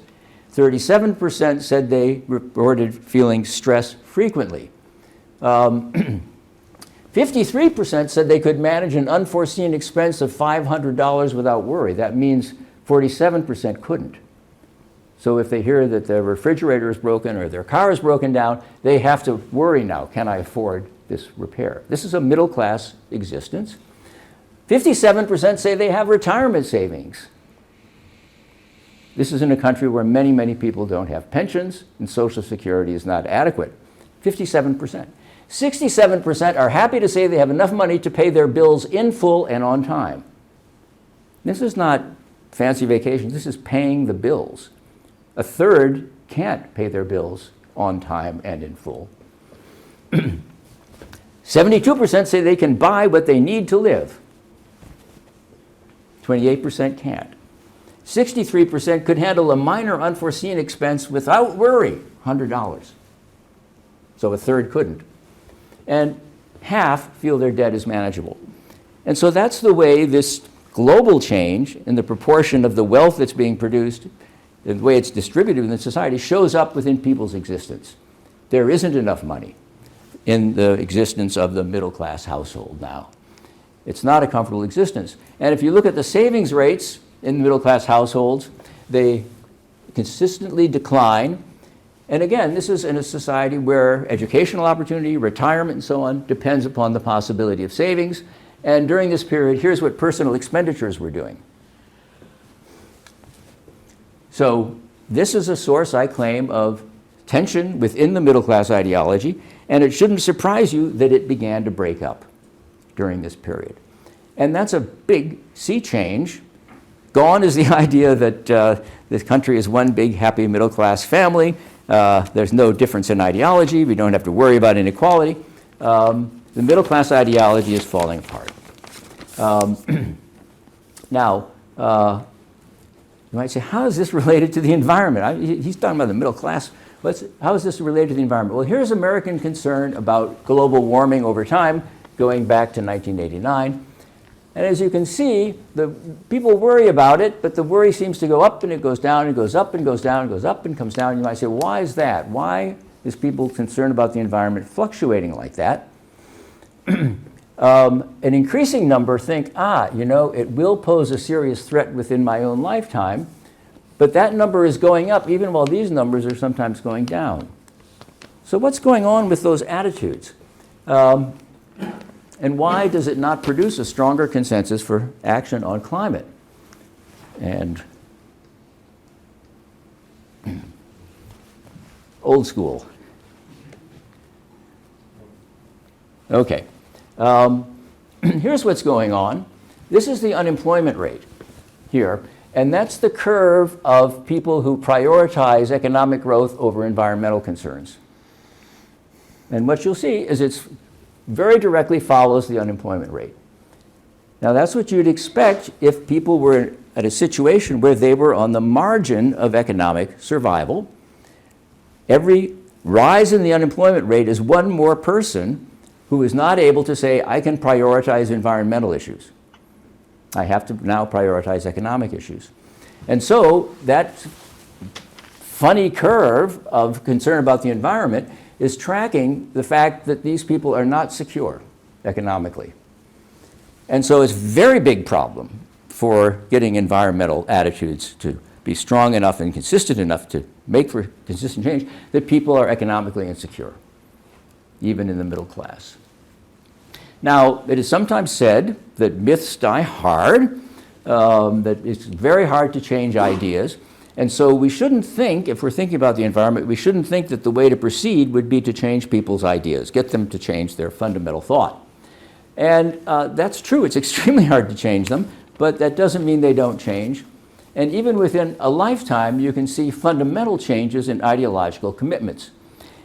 37% said they reported feeling stress frequently. 53% said they could manage an unforeseen expense of $500 without worry. That means 47% couldn't. So if they hear that their refrigerator is broken or their car is broken down, they have to worry now, can I afford this repair? This is a middle class existence. 57% say they have retirement savings. This is in a country where many, many people don't have pensions and Social Security is not adequate. 57%. 67% are happy to say they have enough money to pay their bills in full and on time. This is not fancy vacations, this is paying the bills. A third can't pay their bills on time and in full. 72% say they can buy what they need to live. 28% can't. 63% could handle a minor unforeseen expense without worry, $100. So a third couldn't. And half feel their debt is manageable. And so that's the way this global change in the proportion of the wealth that's being produced, the way it's distributed in the society, shows up within people's existence. There isn't enough money in the existence of the middle class household now. It's not a comfortable existence. And if you look at the savings rates in middle-class households, they consistently decline. And again, this is in a society where educational opportunity, retirement, and so on depends upon the possibility of savings. And during this period, here's what personal expenditures were doing. So this is a source, I claim, of tension within the middle-class ideology, and it shouldn't surprise you that it began to break up during this period. And that's a big sea change. Gone is the idea that this country is one big, happy middle-class family. There's no difference in ideology. We don't have to worry about inequality. The middle-class ideology is falling apart. Now, you might say, how is this related to the environment? He's talking about the middle class. How is this related to the environment? Well, here's American concern about global warming over time, going back to 1989. And as you can see, the people worry about it, but the worry seems to go up and it goes down and goes up and goes down and goes up and comes down. You might say, why is that? Why is people concerned about the environment fluctuating like that? An increasing number think, it will pose a serious threat within my own lifetime, but that number is going up even while these numbers are sometimes going down. So what's going on with those attitudes? And why does it not produce a stronger consensus for action on climate? And old school. Okay. Here's what's going on. This is the unemployment rate here, and that's the curve of people who prioritize economic growth over environmental concerns. And what you'll see is it's very directly follows the unemployment rate. Now that's what you'd expect if people were at a situation where they were on the margin of economic survival. Every rise in the unemployment rate is one more person who is not able to say, I can prioritize environmental issues. I have to now prioritize economic issues. And so that funny curve of concern about the environment is tracking the fact that these people are not secure economically. And so it's a very big problem for getting environmental attitudes to be strong enough and consistent enough to make for consistent change that people are economically insecure, even in the middle class. Now, it is sometimes said that myths die hard, that it's very hard to change ideas. And so we shouldn't think, if we're thinking about the environment, we shouldn't think that the way to proceed would be to change people's ideas, get them to change their fundamental thought. And that's true. It's extremely hard to change them, but that doesn't mean they don't change. And even within a lifetime, you can see fundamental changes in ideological commitments.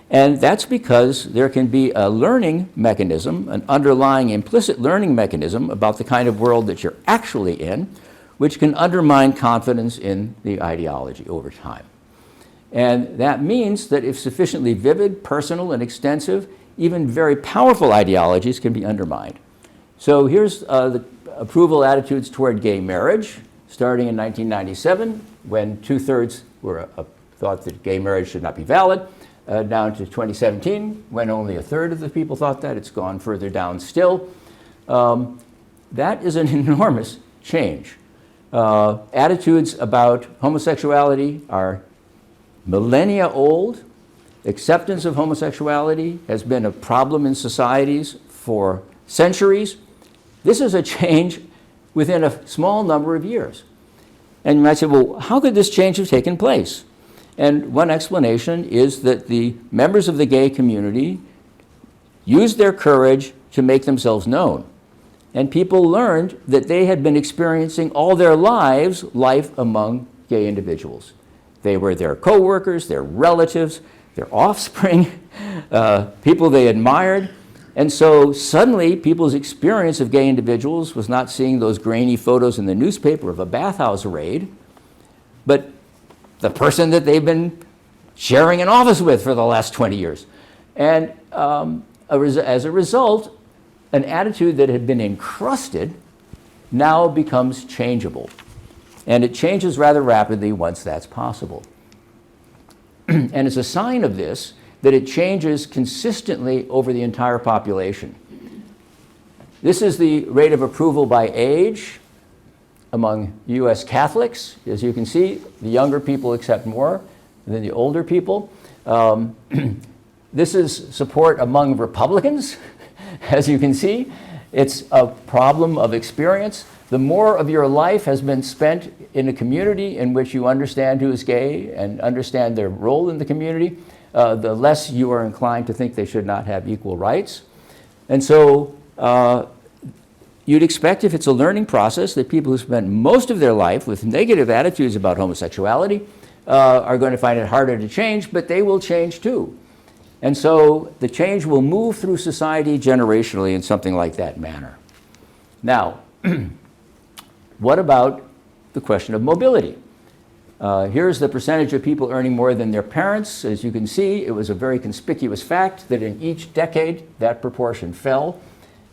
And that's because there can be a learning mechanism, an underlying implicit learning mechanism about the kind of world that you're actually in, which can undermine confidence in the ideology over time. And that means that if sufficiently vivid, personal, and extensive, even very powerful ideologies can be undermined. So here's the approval attitudes toward gay marriage, starting in 1997, when 2/3 thought that gay marriage should not be valid, down to 2017, when only 1/3 of the people thought that. It's gone further down still. That is an enormous change. Attitudes about homosexuality are millennia old. Acceptance of homosexuality has been a problem in societies for centuries. This is a change within a small number of years. And you might say, well, how could this change have taken place? And one explanation is that the members of the gay community used their courage to make themselves known. And people learned that they had been experiencing all their lives life among gay individuals. They were their co-workers, their relatives, their offspring, people they admired. And so suddenly people's experience of gay individuals was not seeing those grainy photos in the newspaper of a bathhouse raid, but the person that they've been sharing an office with for the last 20 years. And as a result, an attitude that had been encrusted now becomes changeable. And it changes rather rapidly once that's possible. And it's a sign of this that it changes consistently over the entire population. This is the rate of approval by age among U.S. Catholics. As you can see, the younger people accept more than the older people. This is support among Republicans. As you can see, it's a problem of experience. The more of your life has been spent in a community in which you understand who is gay and understand their role in the community, the less you are inclined to think they should not have equal rights. And so you'd expect, if it's a learning process, that people who spent most of their life with negative attitudes about homosexuality are going to find it harder to change, but they will change too. And so the change will move through society generationally in something like that manner. Now, what about the question of mobility? Here's the percentage of people earning more than their parents. As you can see, it was a very conspicuous fact that in each decade that proportion fell.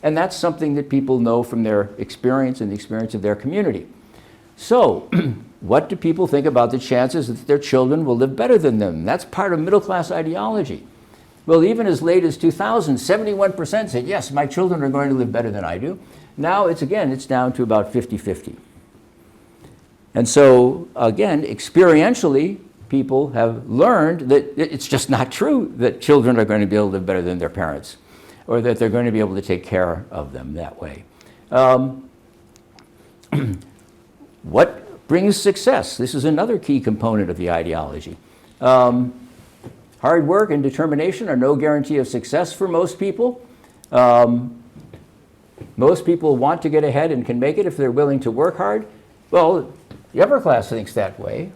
And that's something that people know from their experience and the experience of their community. So, what do people think about the chances that their children will live better than them? That's part of middle class ideology. Well, even as late as 2000, 71% said, yes, my children are going to live better than I do. Now, it's down to about 50-50. And so, again, experientially, people have learned that it's just not true that children are going to be able to live better than their parents, or that they're going to be able to take care of them that way. What brings success? This is another key component of the ideology. Hard work and determination are no guarantee of success for most people. Most people want to get ahead and can make it if they're willing to work hard. Well, the upper class thinks that way,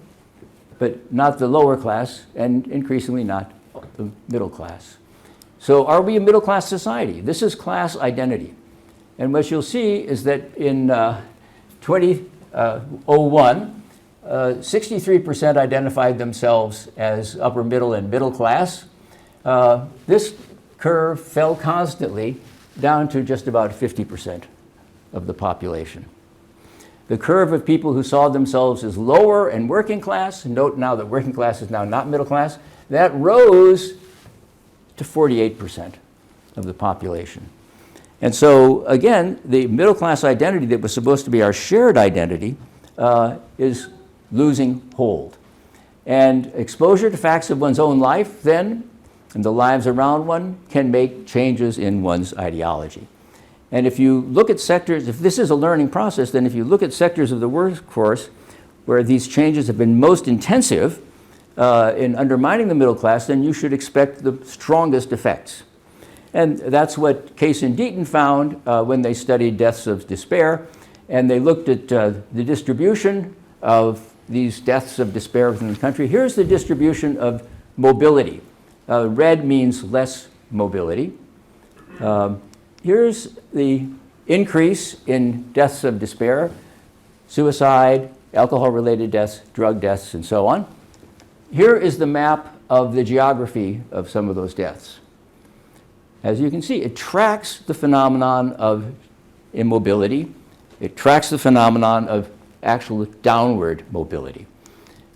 but not the lower class, and increasingly not the middle class. So are we a middle class society? This is class identity. And what you'll see is that in 2001, 63% identified themselves as upper middle and middle class. This curve fell constantly down to just about 50% of the population. The curve of people who saw themselves as lower and working class, note now that working class is now not middle class, that rose to 48% of the population. And so, again, the middle class identity that was supposed to be our shared identity is losing hold. And exposure to facts of one's own life then, and the lives around one, can make changes in one's ideology. And if you look at sectors, if this is a learning process, then if you look at sectors of the workforce where these changes have been most intensive in undermining the middle class, then you should expect the strongest effects. And that's what Case and Deaton found when they studied deaths of despair. And they looked at the distribution of these deaths of despair within the country. Here's the distribution of mobility. Red means less mobility. Here's the increase in deaths of despair, suicide, alcohol-related deaths, drug deaths, and so on. Here is the map of the geography of some of those deaths. As you can see, it tracks the phenomenon of immobility. It tracks the phenomenon of actual downward mobility.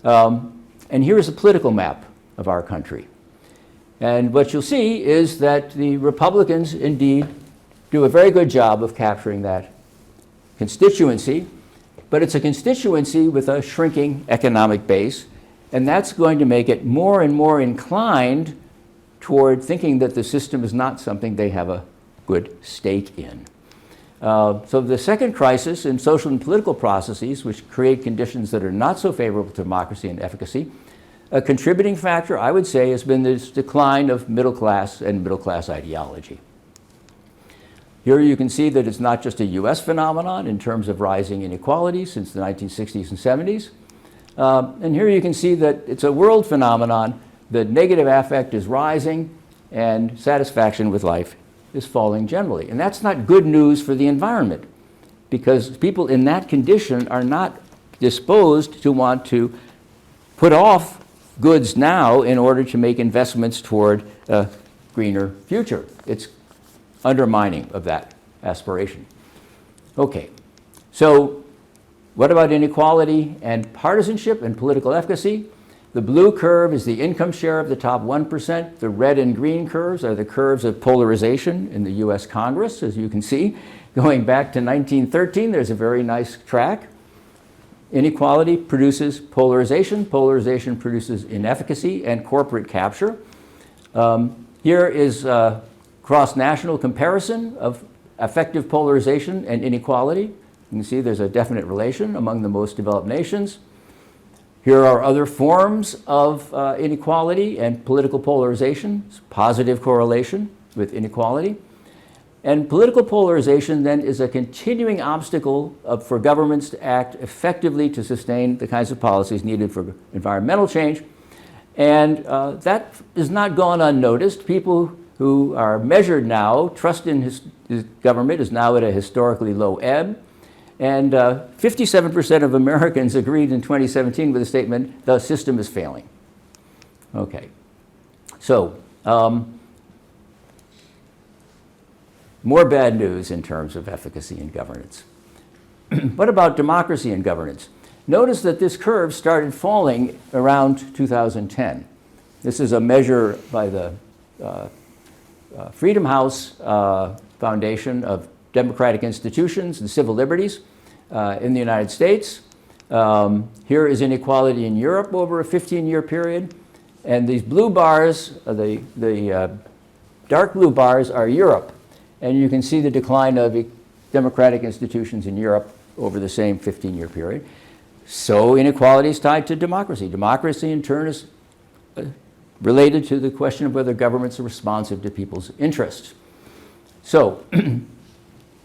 And here is a political map of our country. And what you'll see is that the Republicans indeed do a very good job of capturing that constituency, but it's a constituency with a shrinking economic base, and that's going to make it more and more inclined toward thinking that the system is not something they have a good stake in. So the second crisis in social and political processes, which create conditions that are not so favorable to democracy and efficacy, a contributing factor, I would say, has been this decline of middle class and middle class ideology. Here you can see that it's not just a US phenomenon in terms of rising inequality since the 1960s and 70s. And here you can see that it's a world phenomenon. The negative affect is rising and satisfaction with life is falling generally. And that's not good news for the environment, because people in that condition are not disposed to want to put off goods now in order to make investments toward a greener future. It's undermining of that aspiration. Okay, so what about inequality and partisanship and political efficacy? The blue curve is the income share of the top 1%. The red and green curves are the curves of polarization in the US Congress, as you can see. Going back to 1913, there's a very nice track. Inequality produces polarization. Polarization produces inefficacy and corporate capture. Here is a cross-national comparison of effective polarization and inequality. You can see there's a definite relation among the most developed nations. Here are other forms of inequality and political polarization, positive correlation with inequality. And political polarization then is a continuing obstacle for governments to act effectively to sustain the kinds of policies needed for environmental change. And that is not gone unnoticed. People who are measured now, trust in his government is now at a historically low ebb. And 57% of Americans agreed in 2017 with the statement, the system is failing. Okay. So, more bad news in terms of efficacy in governance. What about democracy in governance? Notice that this curve started falling around 2010. This is a measure by the Freedom House Foundation of Democratic Institutions and Civil Liberties in the United States. Here is inequality in Europe over a 15-year period. And these blue bars, the dark blue bars are Europe. And you can see the decline of democratic institutions in Europe over the same 15-year period. So inequality is tied to democracy. Democracy, in turn, is related to the question of whether governments are responsive to people's interests. So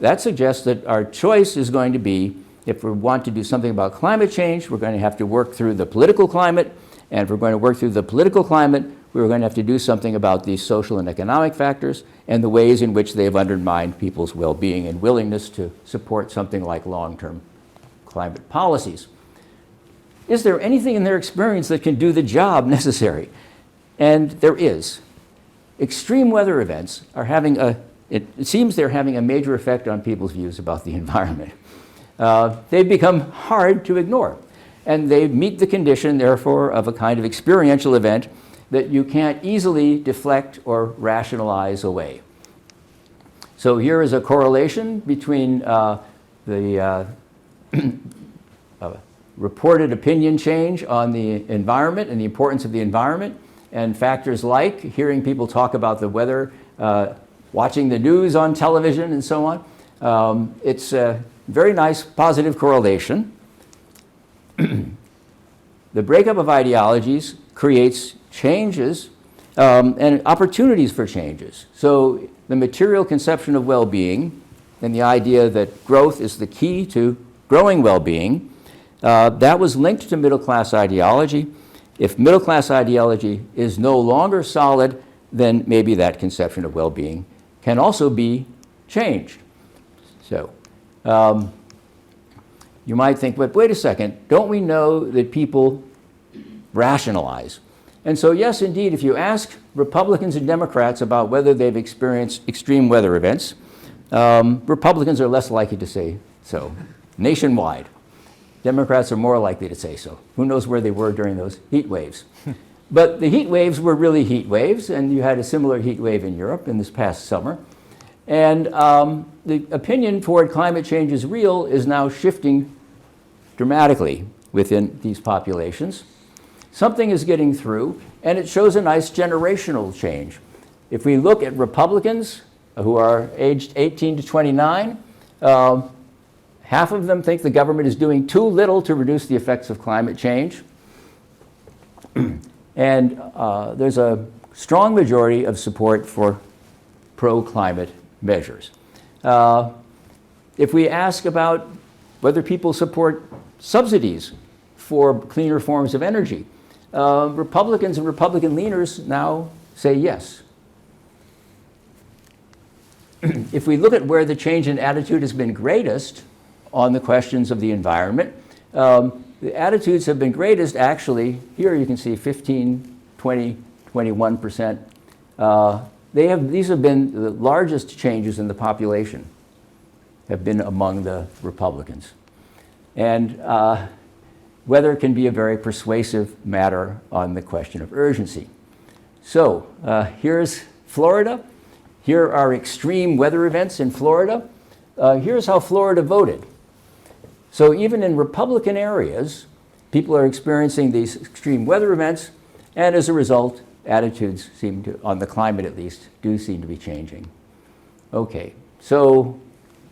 that suggests that our choice is going to be, if we want to do something about climate change, we're going to have to work through the political climate. And if we're going to work through the political climate, we're going to have to do something about these social and economic factors and the ways in which they've undermined people's well-being and willingness to support something like long-term climate policies. Is there anything in their experience that can do the job necessary? And there is. Extreme weather events are having it seems they're having a major effect on people's views about the environment. They've become hard to ignore. And they meet the condition, therefore, of a kind of experiential event that you can't easily deflect or rationalize away. So here is a correlation between the reported opinion change on the environment and the importance of the environment, and factors like hearing people talk about the weather, watching the news on television, and so on. It's a very nice positive correlation. The breakup of ideologies creates changes and opportunities for changes. So the material conception of well-being and the idea that growth is the key to growing well-being, that was linked to middle-class ideology. If middle-class ideology is no longer solid, then maybe that conception of well-being can also be changed. So you might think, but wait a second, don't we know that people rationalize? And so yes, indeed, if you ask Republicans and Democrats about whether they've experienced extreme weather events, Republicans are less likely to say so, nationwide. Democrats are more likely to say so. Who knows where they were during those heat waves? But the heat waves were really heat waves, and you had a similar heat wave in Europe in this past summer. And the opinion toward climate change is real is now shifting dramatically within these populations. Something is getting through, and it shows a nice generational change. If we look at Republicans who are aged 18 to 29, half of them think the government is doing too little to reduce the effects of climate change. And there's a strong majority of support for pro-climate measures. If we ask about whether people support subsidies for cleaner forms of energy, Republicans and Republican leaners now say yes. If we look at where the change in attitude has been greatest on the questions of the environment, the attitudes have been greatest actually, here you can see 15, 20, 21%. These have been the largest changes in the population, have been among the Republicans. And weather can be a very persuasive matter on the question of urgency. So here's Florida. Here are extreme weather events in Florida. Here's how Florida voted. So even in Republican areas, people are experiencing these extreme weather events, and as a result, attitudes seem to, on the climate at least, do seem to be changing. Okay, so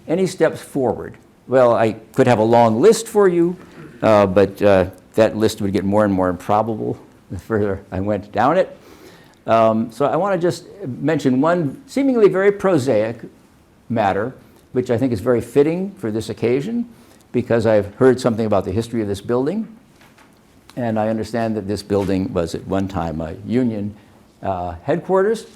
any steps forward? Well, I could have a long list for you, but that list would get more and more improbable the further I went down it. So I want to just mention one seemingly very prosaic matter, which I think is very fitting for this occasion, because I've heard something about the history of this building, and I understand that this building was at one time a Union headquarters.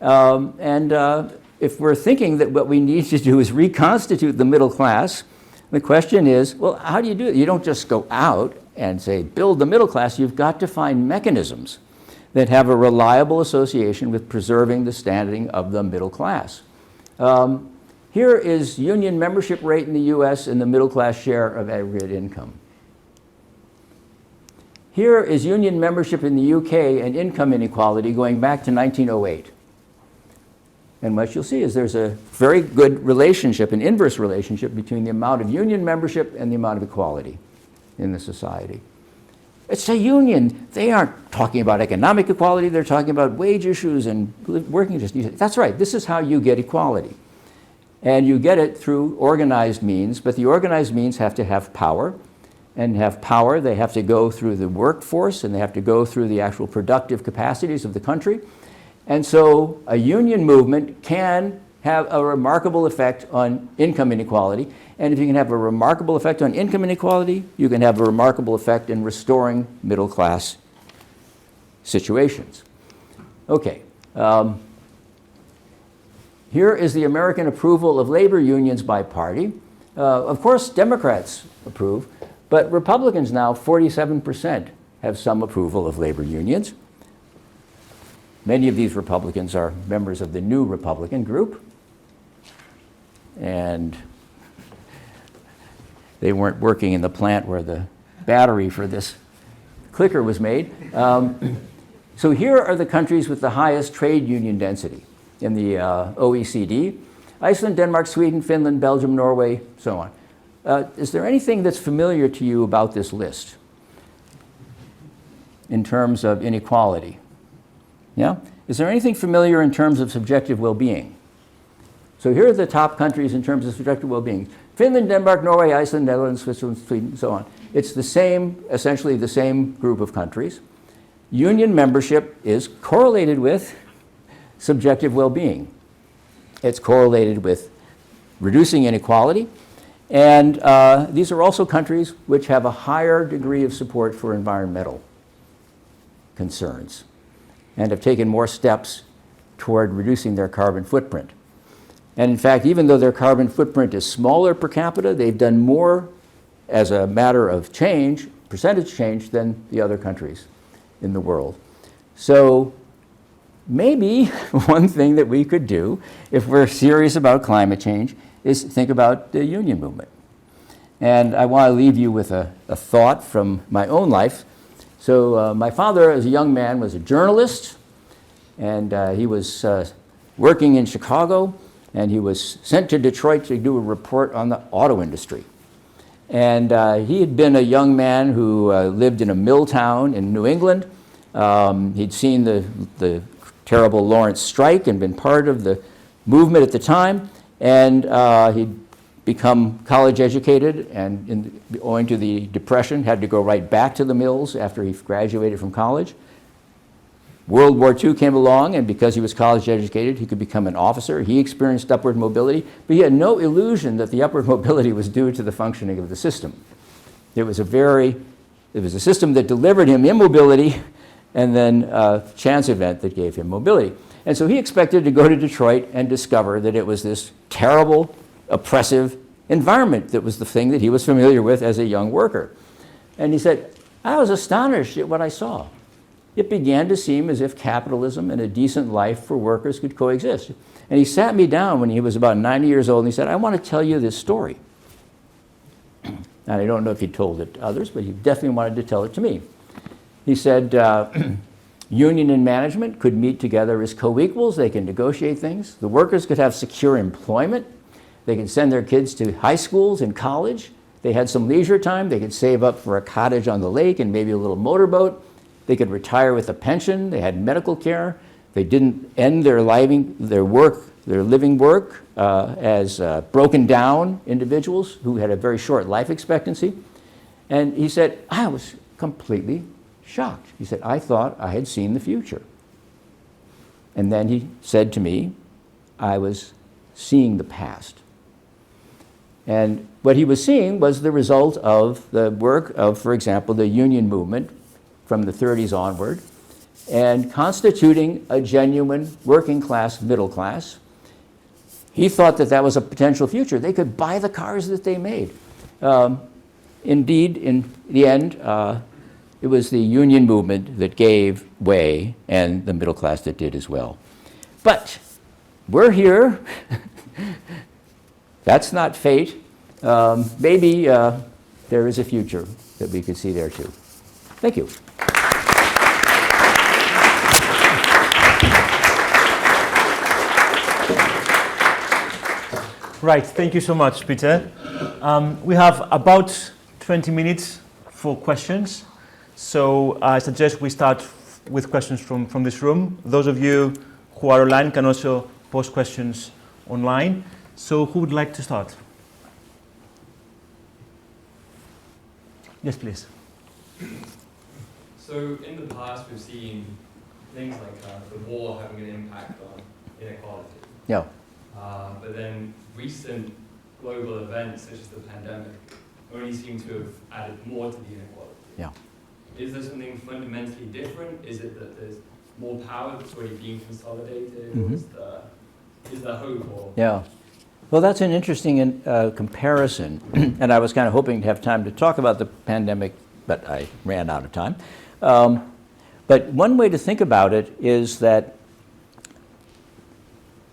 If we're thinking that what we need to do is reconstitute the middle class, the question is, well, how do you do it? You don't just go out and say, build the middle class. You've got to find mechanisms that have a reliable association with preserving the standing of the middle class. Here is union membership rate in the US and the middle class share of aggregate income. Here is union membership in the UK and income inequality going back to 1908. And what you'll see is there's a very good relationship, an inverse relationship between the amount of union membership and the amount of equality in the society. It's a union. They aren't talking about economic equality. They're talking about wage issues and working issues. That's right. This is how you get equality. And you get it through organized means, but the organized means have to have power. And have power, they have to go through the workforce, and they have to go through the actual productive capacities of the country. And so a union movement can have a remarkable effect on income inequality. And if you can have a remarkable effect on income inequality, you can have a remarkable effect in restoring middle class situations. Okay. Here is the American approval of labor unions by party. Of course, Democrats approve, but Republicans now, 47%, have some approval of labor unions. Many of these Republicans are members of the New Republican group, and they weren't working in the plant where the battery for this clicker was made. So here are the countries with the highest trade union density in the OECD: Iceland, Denmark, Sweden, Finland, Belgium, Norway, so on. Is there anything that's familiar to you about this list in terms of inequality? Yeah? Is there anything familiar in terms of subjective well-being? So here are the top countries in terms of subjective well-being: Finland, Denmark, Norway, Iceland, Netherlands, Switzerland, Sweden, so on. It's the same, essentially the same group of countries. Union membership is correlated with subjective well-being. It's correlated with reducing inequality. And these are also countries which have a higher degree of support for environmental concerns and have taken more steps toward reducing their carbon footprint. And in fact, even though their carbon footprint is smaller per capita, they've done more as a matter of change, percentage change, than the other countries in the world. So maybe one thing that we could do, if we're serious about climate change, is think about the union movement. And I want to leave you with a thought from my own life. So my father, as a young man, was a journalist, and he was working in Chicago, and he was sent to Detroit to do a report on the auto industry. And he had been a young man who lived in a mill town in New England. He'd seen the terrible Lawrence strike and been part of the movement at the time, and he'd become college educated, and owing to the Depression, had to go right back to the mills after he graduated from college. World War II came along, and because he was college educated, he could become an officer. He experienced upward mobility, but he had no illusion that the upward mobility was due to the functioning of the system. It was a system that delivered him immobility, and then a chance event that gave him mobility. And so he expected to go to Detroit and discover that it was this terrible, oppressive environment that was the thing that he was familiar with as a young worker. And he said, I was astonished at what I saw. It began to seem as if capitalism and a decent life for workers could coexist. And he sat me down when he was about 90 years old, and he said, I want to tell you this story. And I don't know if he told it to others, but he definitely wanted to tell it to me. He said, union and management could meet together as co-equals. They can negotiate things. The workers could have secure employment. They could send their kids to high schools and college. They had some leisure time. They could save up for a cottage on the lake and maybe a little motorboat. They could retire with a pension. They had medical care. They didn't end their living work as broken down individuals who had a very short life expectancy. And he said, I was completely shocked. He said, I thought I had seen the future. And then he said to me, I was seeing the past. And what he was seeing was the result of the work of, for example, the union movement from the 30s onward, and constituting a genuine working class, middle class. He thought that that was a potential future. They could buy the cars that they made. Indeed, in the end, it was the union movement that gave way, and the middle class that did as well. But we're here. That's not fate. Maybe there is a future that we could see there too. Thank you. Right, thank you so much, Peter. We have about 20 minutes for questions. So I suggest we start with questions from this room. Those of you who are online can also post questions online. So who would like to start? Yes, please. So in the past, we've seen things like the war having an impact on inequality. Yeah. But then recent global events, such as the pandemic, only seem to have added more to the inequality. Yeah. Is there something fundamentally different? Is it that there's more power that's already being consolidated? Mm-hmm. Or is there hope? Or Yeah. Well, that's an interesting comparison. And I was kind of hoping to have time to talk about the pandemic, but I ran out of time. But one way to think about it is that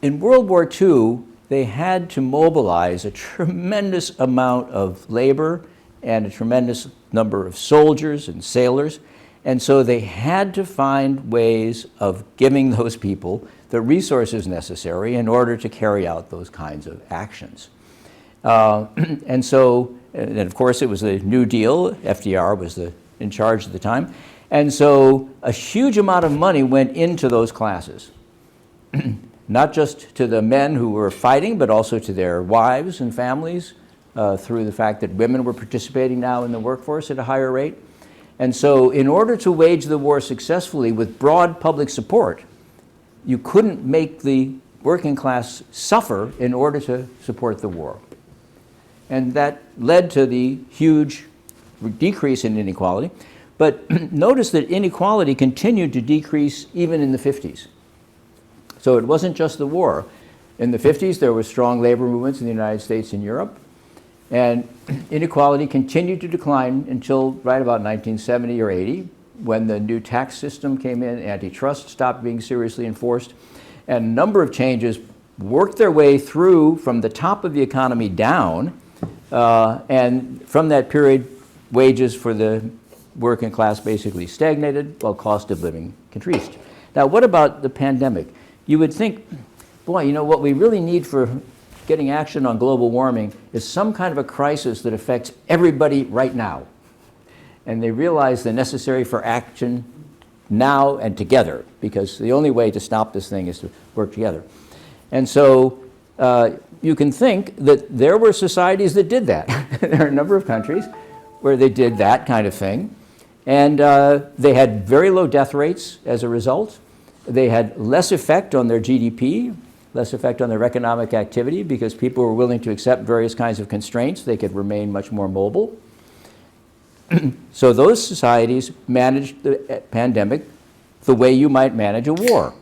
in World War II, they had to mobilize a tremendous amount of labor and a tremendous number of soldiers and sailors. And so they had to find ways of giving those people the resources necessary in order to carry out those kinds of actions. And of course, it was the New Deal. FDR was in charge at the time. And so a huge amount of money went into those classes. Not just to the men who were fighting, but also to their wives and families through the fact that women were participating now in the workforce at a higher rate. And so in order to wage the war successfully with broad public support, you couldn't make the working class suffer in order to support the war. And that led to the huge decrease in inequality. But notice that inequality continued to decrease even in the 50s. So it wasn't just the war. In the 50s, there were strong labor movements in the United States and Europe. And inequality continued to decline until right about 1970 or 80, when the new tax system came in, antitrust stopped being seriously enforced, and a number of changes worked their way through from the top of the economy down. And from that period, wages for the working class basically stagnated while cost of living increased. Now, what about the pandemic? You would think, boy, you know, what we really need for getting action on global warming is some kind of a crisis that affects everybody right now. And they realize the necessary for action now and together, because the only way to stop this thing is to work together. And so you can think that there were societies that did that. There are a number of countries where they did that kind of thing. And they had very low death rates as a result. They had less effect on their GDP, less effect on their economic activity, because people were willing to accept various kinds of constraints. They could remain much more mobile. So those societies managed the pandemic the way you might manage a war.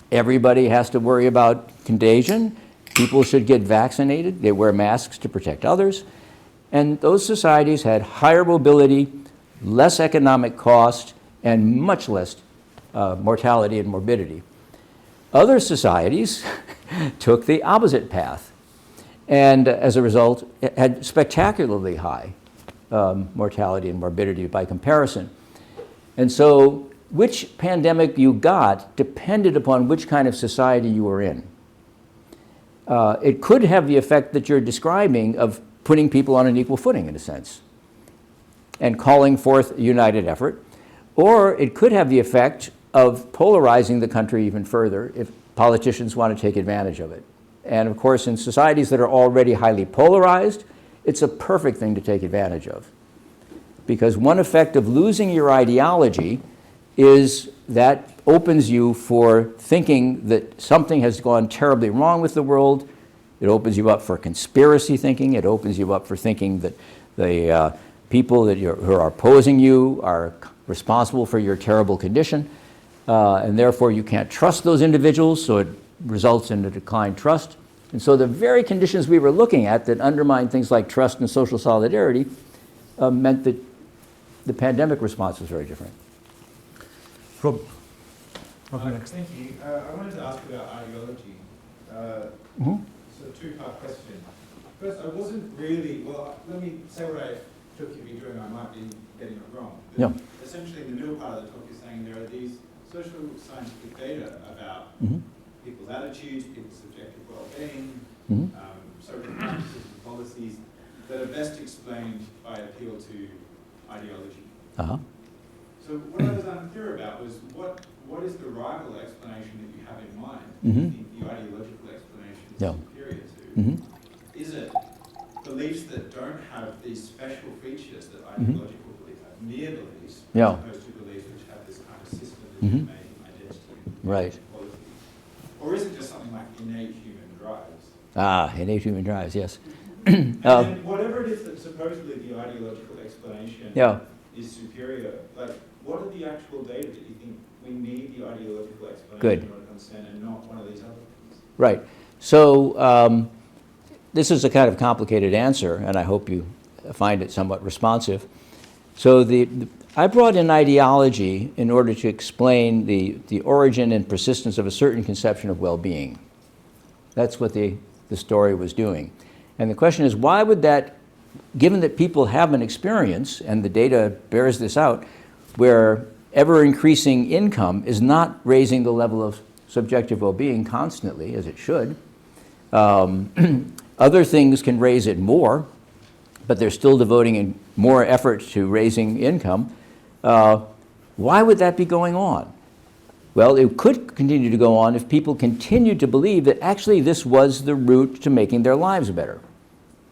Everybody has to worry about contagion. People should get vaccinated. They wear masks to protect others. And those societies had higher mobility, less economic cost, and much less mortality and morbidity. Other societies took the opposite path, and as a result, had spectacularly high mortality and morbidity by comparison. And so which pandemic you got depended upon which kind of society you were in. It could have the effect that you're describing of putting people on an equal footing, in a sense, and calling forth a united effort. Or it could have the effect of polarizing the country even further if politicians want to take advantage of it. And of course, in societies that are already highly polarized, it's a perfect thing to take advantage of. Because one effect of losing your ideology is that opens you for thinking that something has gone terribly wrong with the world. It opens you up for conspiracy thinking. It opens you up for thinking that the people who are opposing you are responsible for your terrible condition, and therefore you can't trust those individuals, so it results in a declined trust. And so the very conditions we were looking at that undermine things like trust and social solidarity meant that the pandemic response was very different. Rob, next. Thank you. I wanted to ask about ideology. So two-part question. First, I wasn't really, well, let me say what I took you to be doing. I might be getting it wrong. But Yeah. essentially, in the middle part of the talk, you're saying there are these social scientific data about people's attitudes, people's subjective well-being, social practices and policies that are best explained by appeal to ideology. So what I was unclear about was what is the rival explanation that you have in mind that you think the ideological explanation is superior to? Is it beliefs that don't have these special features that ideological beliefs have, mere beliefs, as opposed to beliefs which have this kind of system that identity and quality? Or is it just something like innate human drives? Innate human drives, yes. And then whatever it is that supposedly the ideological explanation is superior, like what are the actual data that you think we need the ideological explanation in order to understand and not one of these other things? Right. So this is a kind of complicated answer, and I hope you find it somewhat responsive. So I brought in ideology in order to explain the origin and persistence of a certain conception of well-being. That's what the story was doing. And the question is, why would that, given that people have an experience, and the data bears this out, where ever-increasing income is not raising the level of subjective well-being constantly, as it should. Other things can raise it more, but they're still devoting more effort to raising income. Why would that be going on? Well, it could continue to go on if people continued to believe that actually this was the route to making their lives better,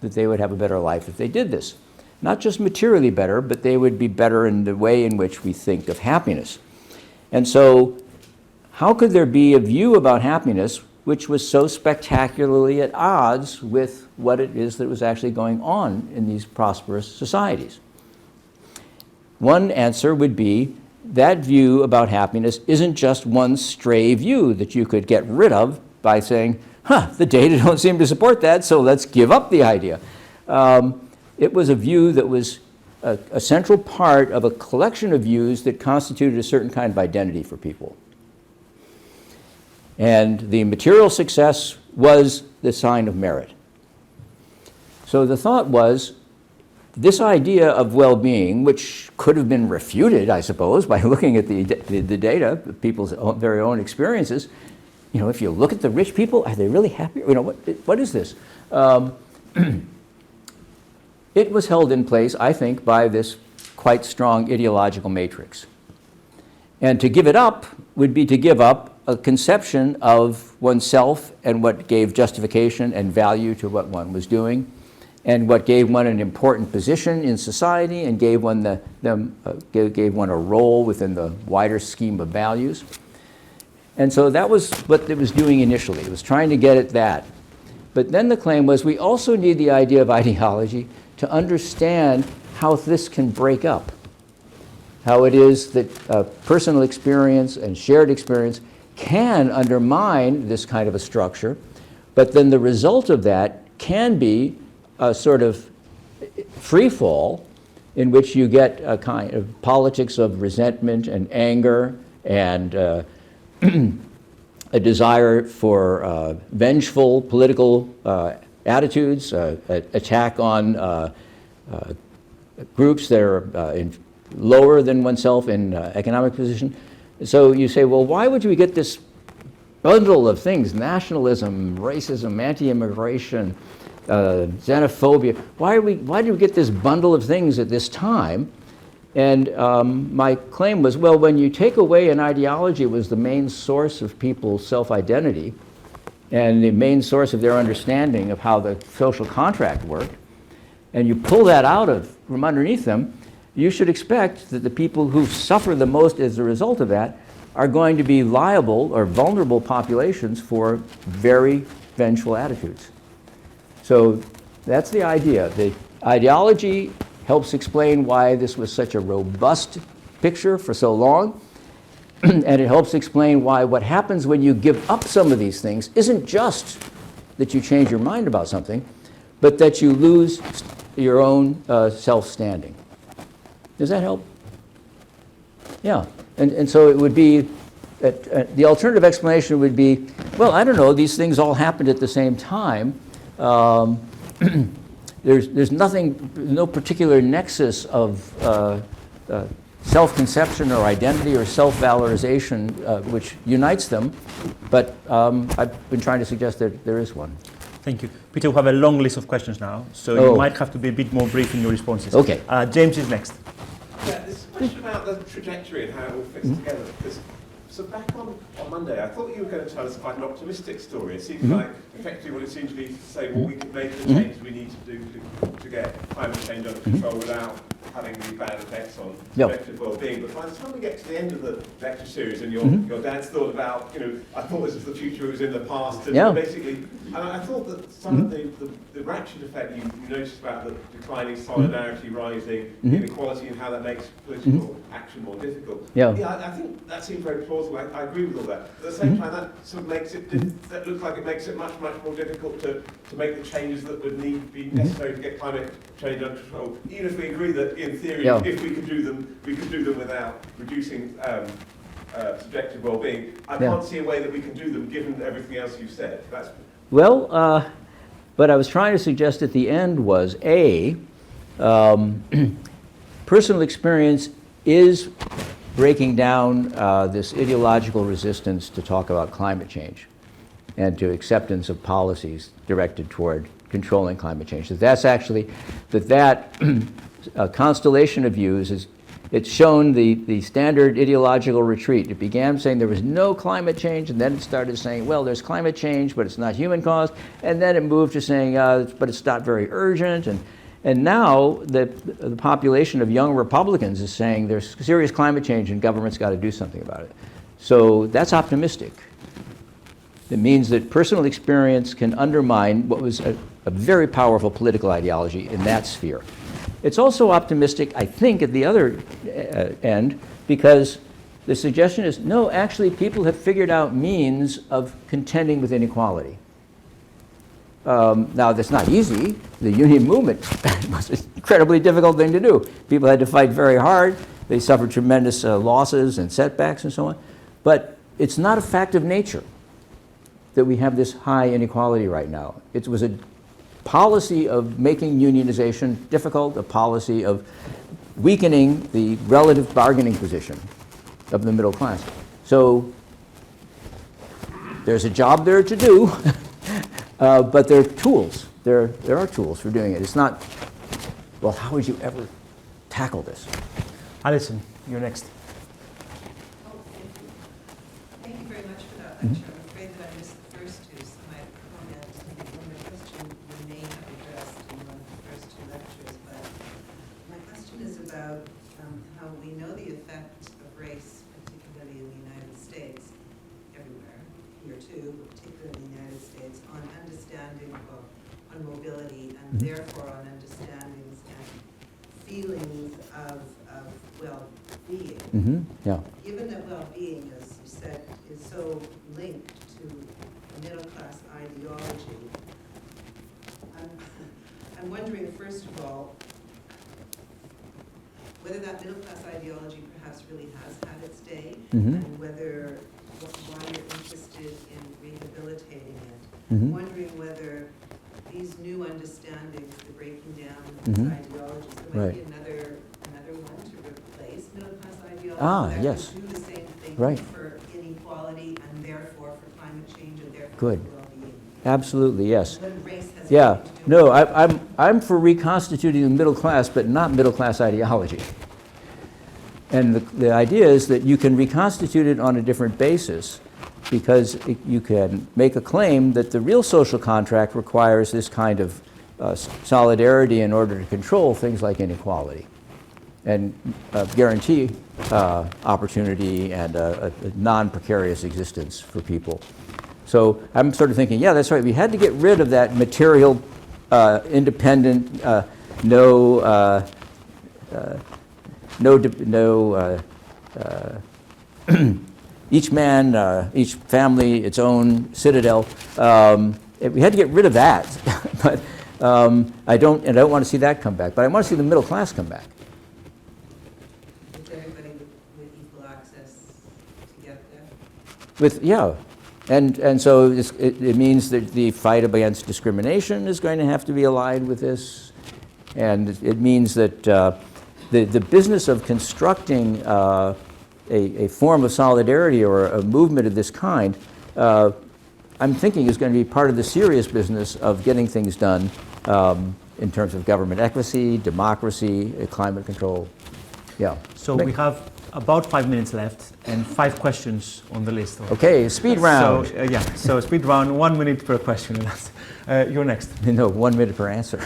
that they would have a better life if they did this. Not just materially better, but they would be better in the way in which we think of happiness. And so how could there be a view about happiness which was so spectacularly at odds with what it is that was actually going on in these prosperous societies? One answer would be that view about happiness isn't just one stray view that you could get rid of by saying, the data don't seem to support that, so let's give up the idea. It was a view that was a central part of a collection of views that constituted a certain kind of identity for people. And the material success was the sign of merit. So the thought was, this idea of well-being, which could have been refuted, I suppose, by looking at the data, people's very own experiences. If you look at the rich people, are they really happy? What is this? It was held in place, I think, by this quite strong ideological matrix. And to give it up would be to give up a conception of oneself and what gave justification and value to what one was doing, and what gave one an important position in society and gave one gave one a role within the wider scheme of values. And so that was what it was doing initially. It was trying to get at that. But then the claim was we also need the idea of ideology to understand how this can break up, how it is that personal experience and shared experience can undermine this kind of a structure, but then the result of that can be a sort of free fall in which you get a kind of politics of resentment and anger and a desire for vengeful political attitudes, attack on groups that are lower than oneself in economic position. So you say, well, why would we get this bundle of things, nationalism, racism, anti-immigration, xenophobia? Why did we get this bundle of things at this time? And my claim was, well, when you take away an ideology, it was the main source of people's self-identity and the main source of their understanding of how the social contract worked, and you pull that out from underneath them, you should expect that the people who suffer the most as a result of that are going to be liable or vulnerable populations for very vengeful attitudes. So that's the idea. The ideology helps explain why this was such a robust picture for so long, and it helps explain why what happens when you give up some of these things isn't just that you change your mind about something, but that you lose your own self-standing. Does that help? Yeah. And so it would be, the alternative explanation would be, well, I don't know, these things all happened at the same time. There's nothing, no particular nexus of self-conception or identity or self-valorization which unites them, but I've been trying to suggest that there is one. Thank you. Peter, we have a long list of questions now, so you might have to be a bit more brief in your responses. Okay. James is next. Yeah, this question about the trajectory and how it all fits together. Because, so back on Monday, I thought you were going to tell us quite an optimistic story. It seemed like effectively what it seemed to be to say, well, we can make the changes we need to do to get climate change under control without having the bad effects on collective well-being. But by the time we get to the end of the lecture series and your dad's thought about, I thought this was the future, it was in the past, and basically, and I thought that some of the ratchet effect you noticed about the declining solidarity, rising inequality, and how that makes political action more difficult. I think that seemed very plausible. I agree with all that. At the same time, that sort of makes it, that looks like it makes it much, much more difficult to make the changes that would need to be necessary to get climate change under control. Even if we agree that, in theory, if we could do them without reducing subjective well-being. I can't see a way that we can do them given everything else you've said. Well, what I was trying to suggest at the end was, personal experience is breaking down this ideological resistance to talk about climate change and to acceptance of policies directed toward controlling climate change. That's actually, that constellation of views it's shown the standard ideological retreat. It began saying there was no climate change, and then it started saying, well, there's climate change, but it's not human caused, and then it moved to saying, but it's not very urgent, and now the population of young Republicans is saying there's serious climate change and government's got to do something about it. So that's optimistic. It means that personal experience can undermine what was a very powerful political ideology in that sphere. It's also optimistic, I think, at the other end, because the suggestion is, no, actually people have figured out means of contending with inequality. Now, that's not easy. The union movement was an incredibly difficult thing to do. People had to fight very hard. They suffered tremendous losses and setbacks and so on. But it's not a fact of nature that we have this high inequality right now. It was a policy of making unionization difficult, a policy of weakening the relative bargaining position of the middle class. So there's a job there to do, but there are tools. There are tools for doing it. It's not, well, how would you ever tackle this? Alison, you're next. Oh, thank you very much for that lecture. I'm afraid that I missed the first two, so my comment on the question you may have addressed in one of the first two lectures, but my question is about how we know the effect of race, particularly in the United States, everywhere, here too, but particularly in the United States, on understanding of, on mobility, and therefore on understandings and feelings of well-being. Given that well-being, as you said, is so linked to middle-class ideology, I'm wondering, first of all, whether that middle-class ideology perhaps really has had its day, and whether, why you're interested in rehabilitating it. Wondering whether these new understandings, the breaking down of Mhm. these ideologies, there might be Right. another one to replace middle-class ideology. Ah, that yes. would do the same thing Right. for inequality and therefore for climate change and therefore Good. for well-being. Absolutely, yes. When race has Yeah, nothing to do with no, it. I'm for reconstituting the middle class, but not middle class ideology. And the idea is that you can reconstitute it on a different basis because you can make a claim that the real social contract requires this kind of solidarity in order to control things like inequality and guarantee opportunity and a non-precarious existence for people. So I'm sort of thinking, yeah, that's right. We had to get rid of that material, independent, each man, each family, its own citadel. We had to get rid of that, but I don't want to see that come back. But I want to see the middle class come back. With everybody with equal access to get there. With yeah, and so it means that the fight against discrimination is going to have to be aligned with this, and it means that the business of constructing a form of solidarity or a movement of this kind, I'm thinking is going to be part of the serious business of getting things done in terms of government equity, democracy, climate control. Yeah. So we have about 5 minutes left and 5 questions on the list. Okay, speed round. So, yeah, so speed round, 1 minute per question. You're next. No, 1 minute per answer.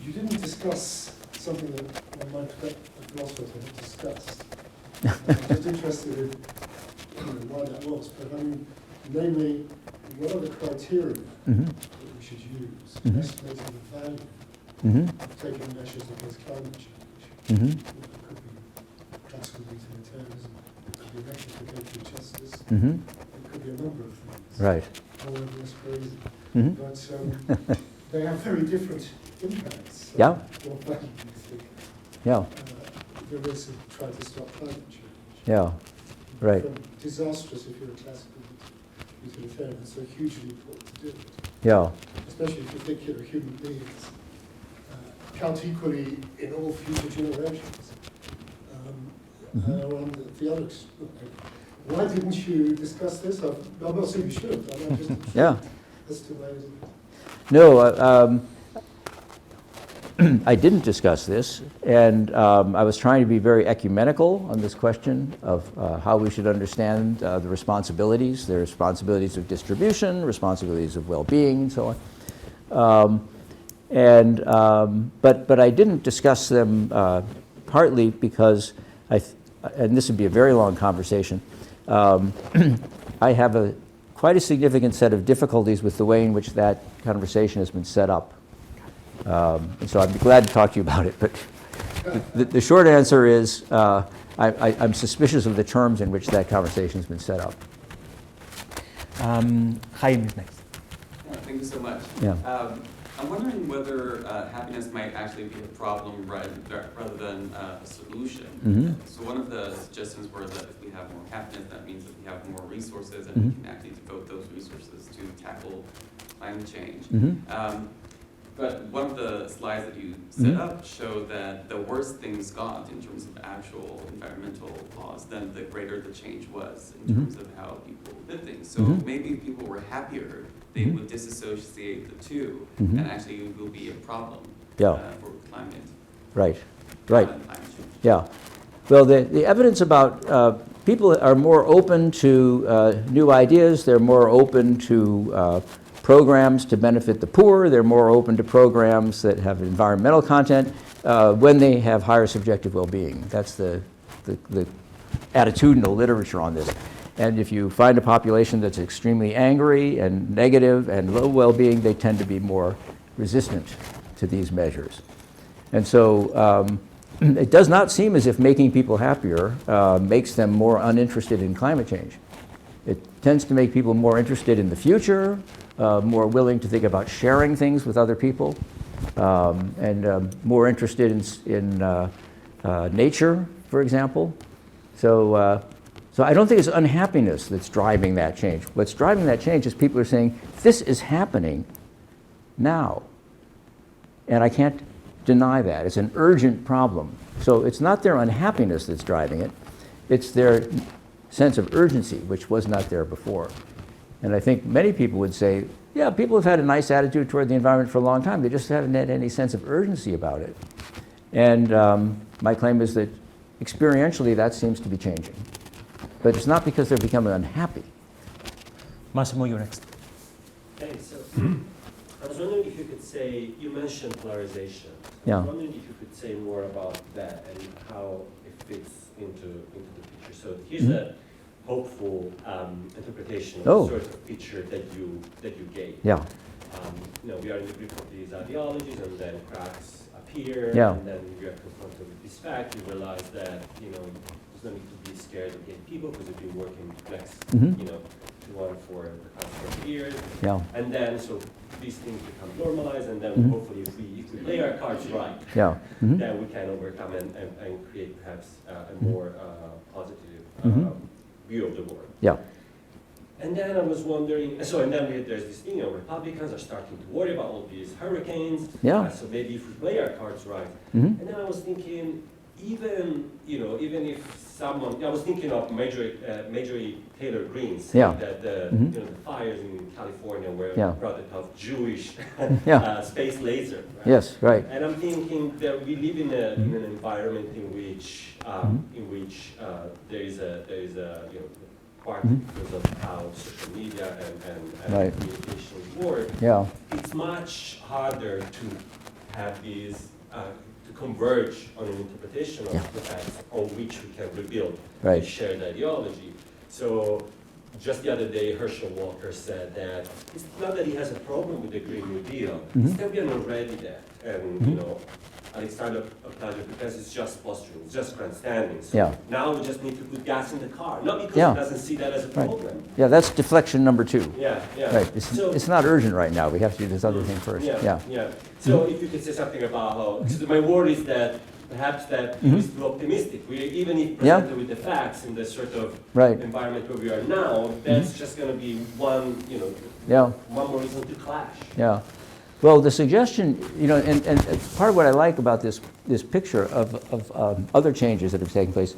You didn't discuss something that one might expect a philosopher to have discussed. I'm just interested in why that was, but I mean, namely, what are the criteria Mm-hmm. that we should use Mhm. in estimating the value Mm-hmm. of taking measures against climate change? Mm-hmm. It could be classical utilitarianism, it could be rectificatory justice, Mm-hmm. it could be a number of things. Right. All of this crazy. Mm-hmm. But they have very different impacts. So Yeah. what value do you think Yeah. there is in trying to stop climate change? Yeah. Right. From disastrous if you're a classical utilitarian, it's so hugely important to do it, Yeah. especially if you think you're human beings count equally in all future generations. On the other, why didn't you discuss this? I'm not saying you should, I'm just Yeah. as to why isn't it? No, I didn't discuss this, and I was trying to be very ecumenical on this question of how we should understand the responsibilities of distribution, responsibilities of well-being, and so on. But I didn't discuss them partly because and this would be a very long conversation. I have quite a significant set of difficulties with the way in which that conversation has been set up. And so I'd be glad to talk to you about it. But the short answer is I'm suspicious of the terms in which that conversation has been set up. Quain is next. Thank you so much. Yeah. I'm wondering whether happiness might actually be a problem rather than a solution. Mhm. So one of the suggestions were that if we have more happiness, that means that we have more resources and Mhm. we can actually devote those resources to tackle climate change. Mhm. But one of the slides that you set Mhm. up showed that the worse things got in terms of actual environmental laws, then the greater the change was in Mhm. terms of how people did things. So Mhm. maybe if people were happier, they Mhm. would disassociate the two, Mhm. and actually it will be a problem Yeah. for climate. Right. Right. Climate change. Yeah. Well, the evidence about people are more open to new ideas. They're more open to programs to benefit the poor. They're more open to programs that have environmental content when they have higher subjective well-being. That's the attitudinal literature on this. And if you find a population that's extremely angry and negative and low well-being, they tend to be more resistant to these measures. And so it does not seem as if making people happier makes them more uninterested in climate change. It tends to make people more interested in the future, more willing to think about sharing things with other people, and more interested in nature, for example. So So I don't think it's unhappiness that's driving that change. What's driving that change is people are saying, this is happening now. And I can't deny that. It's an urgent problem. So it's not their unhappiness that's driving it. It's their sense of urgency, which was not there before. And I think many people would say, yeah, people have had a nice attitude toward the environment for a long time. They just haven't had any sense of urgency about it. And my claim is that experientially that seems to be changing. But it's not because they're becoming unhappy. Massimo, you're next. Thanks. So, I was wondering if you could say, you mentioned polarization. Yeah. I was wondering if you could say more about that and how it fits into the picture. So here's a hopeful interpretation of the sort of picture that you gave. Yeah. We are in the grip of these ideologies, and then cracks appear, Yeah. and then we are confronted with this fact. You realize that there's no need to be scared of gay people because we've been working next, to one for the past 4 years. Yeah. And then so these things become normalized, and then hopefully if we play our cards right, Yeah. then we can overcome and create perhaps a more positive view of the world. Yeah. And then I was wondering, and then there's this thing, Republicans are starting to worry about all these hurricanes. Yeah. So maybe if we play our cards right. Mhm. And then I was thinking, even if someone, I was thinking of Marjorie Taylor Greene saying that the fires in California were a product of Jewish space laser. Right? Yes, right. And I'm thinking that we live in an environment in which there is a partly because of how social media and communications work. Yeah. It's much harder to have these to converge on an interpretation of the facts on which we can rebuild a shared ideology. So just the other day, Herschel Walker said that it's not that he has a problem with the Green New Deal, it's that we are not ready there. And Alexander because it's just posturing, it's just grandstanding. So now we just need to put gas in the car, not because he doesn't see that as a problem. Yeah, that's deflection number 2. Yeah. Right. It's not urgent right now. We have to do this other thing first. Yeah. So if you could say something about how, so my worry is that perhaps that is too optimistic. Even if presented with the facts in the sort of environment where we are now, that's just going to be one more reason to clash. Yeah. Well, the suggestion, and part of what I like about this picture of other changes that have taken place,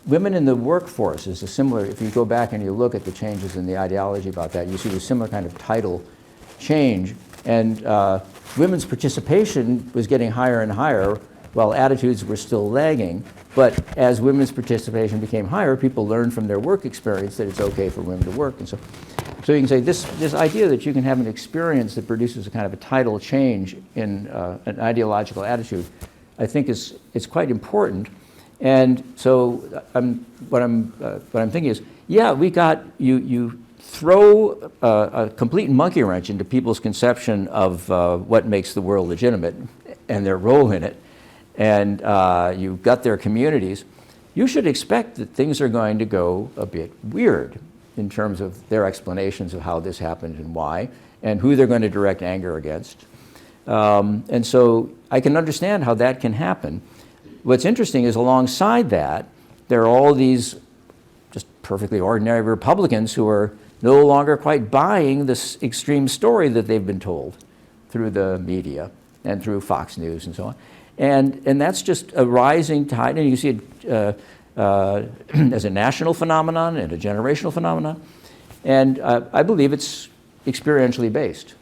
women in the workforce is a similar, if you go back and you look at the changes in the ideology about that, you see a similar kind of tidal change. And women's participation was getting higher and higher while attitudes were still lagging. But as women's participation became higher, people learned from their work experience that it's okay for women to work. And so you can say this idea that you can have an experience that produces a kind of a tidal change in an ideological attitude, I think is quite important. And so what I'm thinking is, you throw a complete monkey wrench into people's conception of what makes the world legitimate and their role in it, and you've got their communities, you should expect that things are going to go a bit weird in terms of their explanations of how this happened and why, and who they're going to direct anger against. And so I can understand how that can happen. What's interesting is alongside that, there are all these just perfectly ordinary Republicans who are no longer quite buying this extreme story that they've been told through the media and through Fox News and so on. And that's just a rising tide, and you see it as a national phenomenon and a generational phenomenon. And I believe it's experientially based.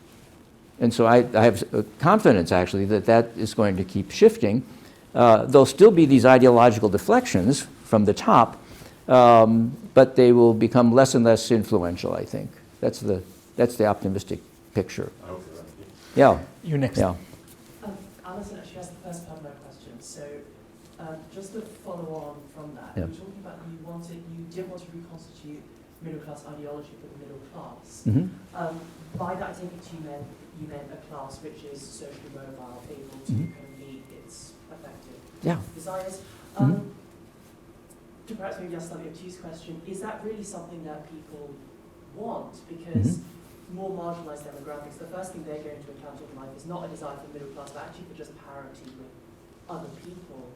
And so I have confidence, actually, that is going to keep shifting. There'll still be these ideological deflections from the top, but they will become less and less influential, I think. That's the optimistic picture. Yeah. You next. Yeah. Alison actually asked the first part of my question. So just to follow on from that, you were talking about you didn't want to reconstitute middle class ideology for the middle class. By that, I take it you meant a class which is socially mobile, able to kind of meet its effective desires. To perhaps maybe ask slightly obtuse question, is that really something that people want? Because more marginalised demographics, the first thing they're going to encounter in life is not a desire for middle class, but actually for just parity with other people.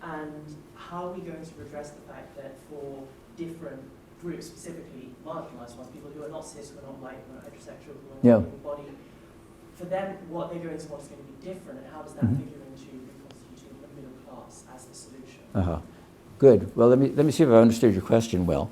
And how are we going to address the fact that for different groups, specifically marginalized ones, people who are not cis, who are not white, who are not heterosexual, who are not able-bodied, for them, what they're going to want is going to be different, and how does that figure into reconstituting the middle class as the solution? Good. Well, let me see if I understood your question well.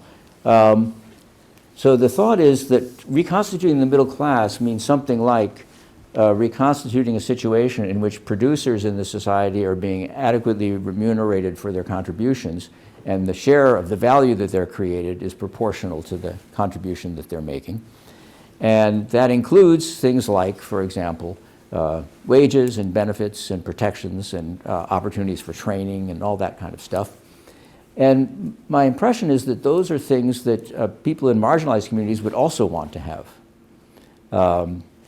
So the thought is that reconstituting the middle class means something like reconstituting a situation in which producers in the society are being adequately remunerated for their contributions, and the share of the value that they're created is proportional to the contribution that they're making. And that includes things like, for example, wages and benefits and protections and opportunities for training and all that kind of stuff. And my impression is that those are things that people in marginalized communities would also want to have.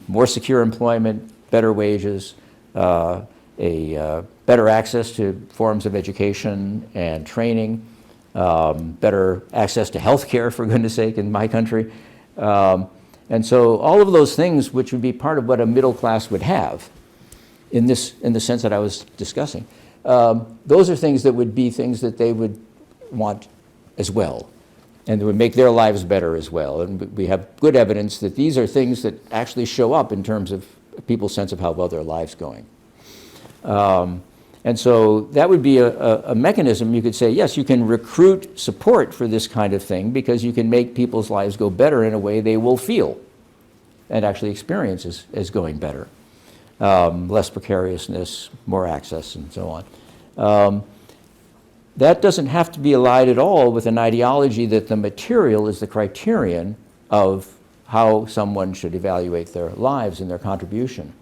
More secure employment, better wages, better access to forms of education and training, better access to health care, for goodness sake, in my country. And so all of those things which would be part of what a middle class would have in the sense that I was discussing, those are things that would be things that they would want as well, and it would make their lives better as well. And we have good evidence that these are things that actually show up in terms of people's sense of how well their lives going. And so that would be a mechanism. You could say, yes, you can recruit support for this kind of thing because you can make people's lives go better in a way they will feel and actually experience as going better. Less precariousness, more access, and so on. That doesn't have to be allied at all with an ideology that the material is the criterion of how someone should evaluate their lives and their contribution.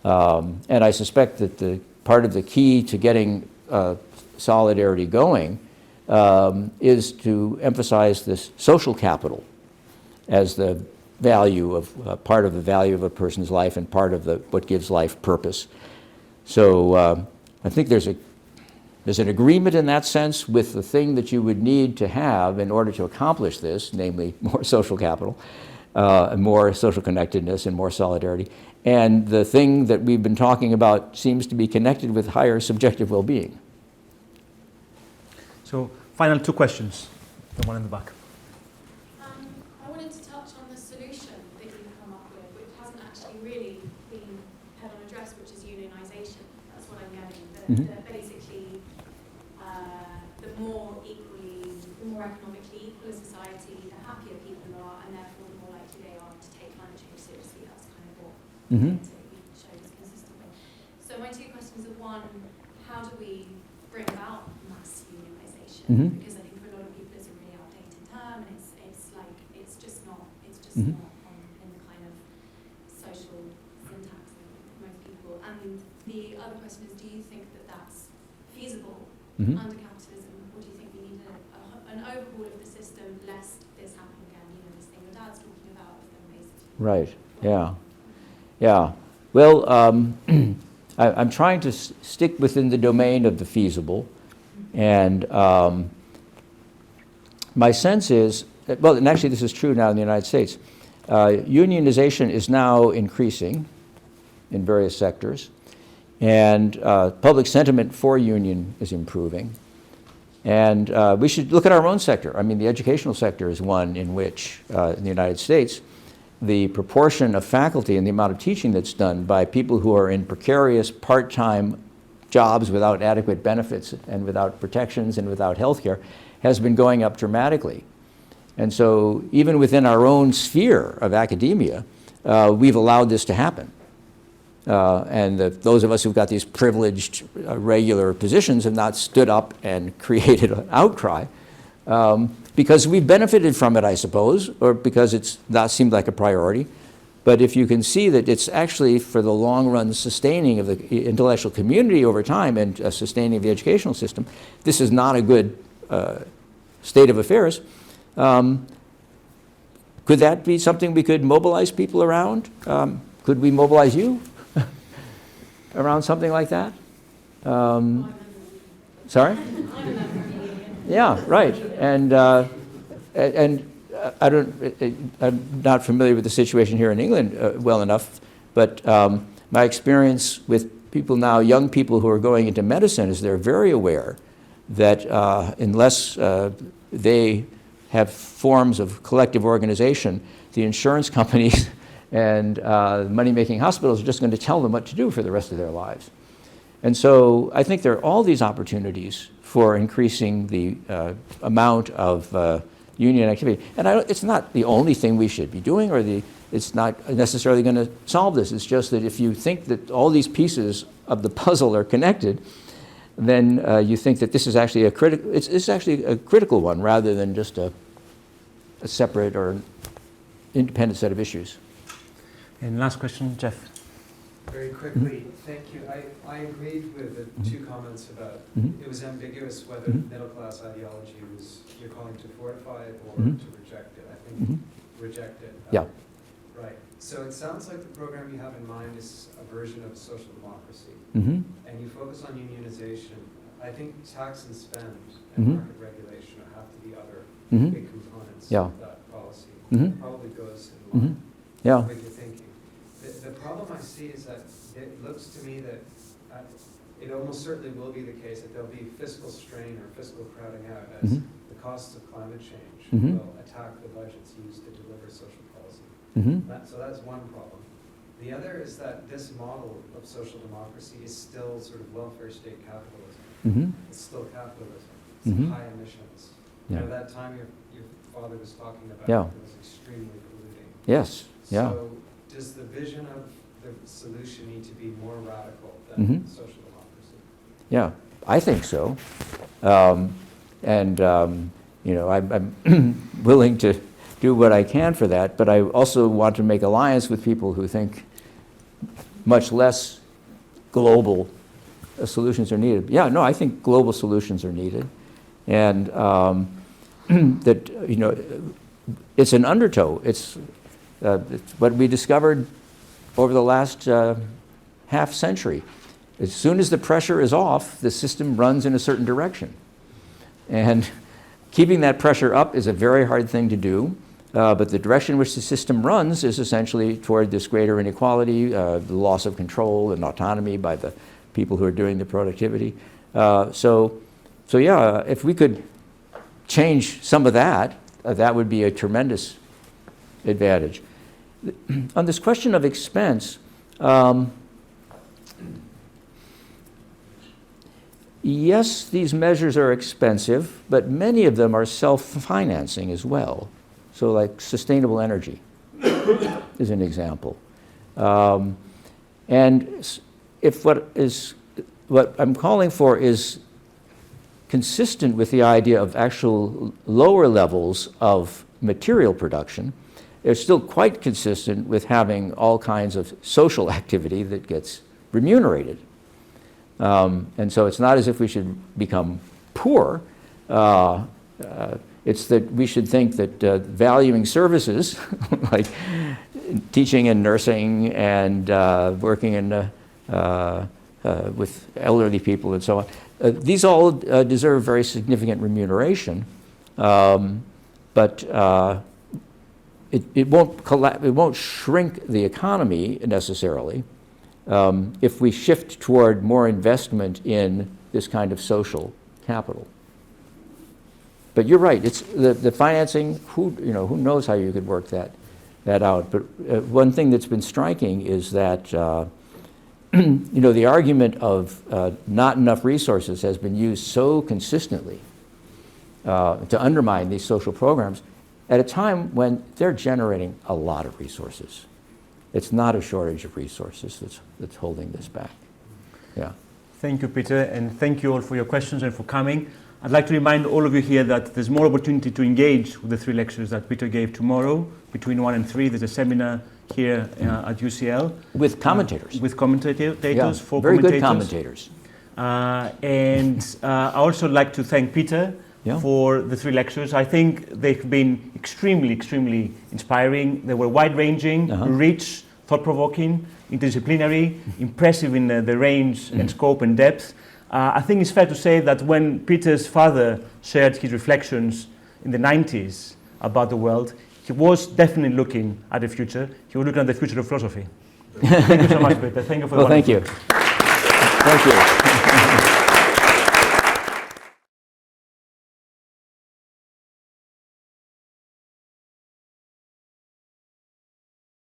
And I suspect that the part of the key to getting solidarity going is to emphasize this social capital as the value of part of the value of a person's life and part of what gives life purpose. So I think there's an agreement in that sense with the thing that you would need to have in order to accomplish this, namely more social capital, more social connectedness, and more solidarity. And the thing that we've been talking about seems to be connected with higher subjective well-being. So, final two questions. The one in the back. I wanted to touch on the solution that you've come up with, which hasn't actually really been head on addressed, which is unionization. That's what I'm getting. That basically, the more economically equal a society, the happier people are, and therefore the more likely they are to take climate change seriously. That's kind of what you showed us consistently. So my two questions are, one, how do we bring about mass unionization? Because I think for a lot of people it's a really outdated term, and it's just not in the kind of social syntax of most people. And the other question is, do you think that that's feasible under capitalism, or do you think we need an overhaul of the system lest this happen again? You know, this thing your dad's talking about with them basically. Right. Yeah. Yeah. Well, I'm trying to stick within the domain of the feasible, and my sense is, well, and actually this is true now in the United States, unionization is now increasing in various sectors, and public sentiment for union is improving. And we should look at our own sector. I mean, the educational sector is one in which, in the United States, the proportion of faculty and the amount of teaching that's done by people who are in precarious part-time jobs without adequate benefits and without protections and without health care has been going up dramatically. And so even within our own sphere of academia, we've allowed this to happen. And those of us who've got these privileged regular positions have not stood up and created an outcry. Because we've benefited from it, I suppose, or because it's not seemed like a priority. But if you can see that it's actually, for the long run, sustaining of the intellectual community over time and sustaining of the educational system, this is not a good state of affairs. Could that be something we could mobilize people around? Could we mobilize you around something like that? Sorry? Yeah, right. And I'm not familiar with the situation here in England well enough, but my experience with people now, young people who are going into medicine, is they're very aware that unless they have forms of collective organization, the insurance companies and money-making hospitals are just going to tell them what to do for the rest of their lives. And so I think there are all these opportunities for increasing the amount of union activity. And it's not the only thing we should be doing, or it's not necessarily going to solve this. It's just that if you think that all these pieces of the puzzle are connected, then you think that this is actually it's actually a critical one rather than just a separate or independent set of issues. And last question, Jeff. Very quickly, thank you. I agreed with the two comments about it was ambiguous whether middle class ideology was you're calling to fortify it or to reject it. I think reject it. Yeah. Right. So it sounds like the program you have in mind is a version of social democracy, and you focus on unionization. I think tax and spend and market regulation have to be other big components of that policy. It probably goes in line with your thinking. The problem I see is that it looks to me that it almost certainly will be the case that there'll be fiscal strain or fiscal crowding out as the costs of climate change will attack the budgets used to deliver social policy. So that's one problem. The other is that this model of social democracy is still sort of welfare state capitalism. It's still capitalism. It's high emissions. You know, that time your father was talking about it was extremely polluting. Yes. So does the vision of the solution need to be more radical than social democracy? Yeah, I think so. You know, I'm willing to do what I can for that, but I also want to make alliance with people who think much less global solutions are needed. Yeah, no, I think global solutions are needed. And that, you know, it's an undertow. It's what we discovered over the last half century. As soon as the pressure is off, the system runs in a certain direction. And keeping that pressure up is a very hard thing to do, but the direction in which the system runs is essentially toward this greater inequality, the loss of control and autonomy by the people who are doing the productivity. So yeah, if we could change some of that, that would be a tremendous advantage. On this question of expense, yes, these measures are expensive, but many of them are self-financing as well. So like sustainable energy is an example. And if what I'm calling for is consistent with the idea of actual lower levels of material production, they're still quite consistent with having all kinds of social activity that gets remunerated. And so it's not as if we should become poor. It's that we should think that valuing services, like teaching and nursing and working in, with elderly people and so on, these all deserve very significant remuneration. But it won't shrink the economy necessarily if we shift toward more investment in this kind of social capital. But you're right. It's the financing. Who knows how you could work that out? But one thing that's been striking is that the argument of not enough resources has been used so consistently to undermine these social programs at a time when they're generating a lot of resources. It's not a shortage of resources that's holding this back. Yeah. Thank you, Peter, and thank you all for your questions and for coming. I'd like to remind all of you here that there's more opportunity to engage with the 3 lectures that Peter gave tomorrow. Between 1 and 3, there's a seminar here at UCL. With commentators. With commentators, yeah, for very commentators. Good commentators. And I also like to thank Peter for the 3 lectures. I think they've been extremely, extremely inspiring. They were wide-ranging, rich, thought-provoking, interdisciplinary, impressive in the range and scope and depth. I think it's fair to say that when Peter's father shared his reflections in the 90s about the world, he was definitely looking at the future. He was looking at the future of philosophy. Thank you so much, Peter. Thank you for the Well, thank you. Thank you.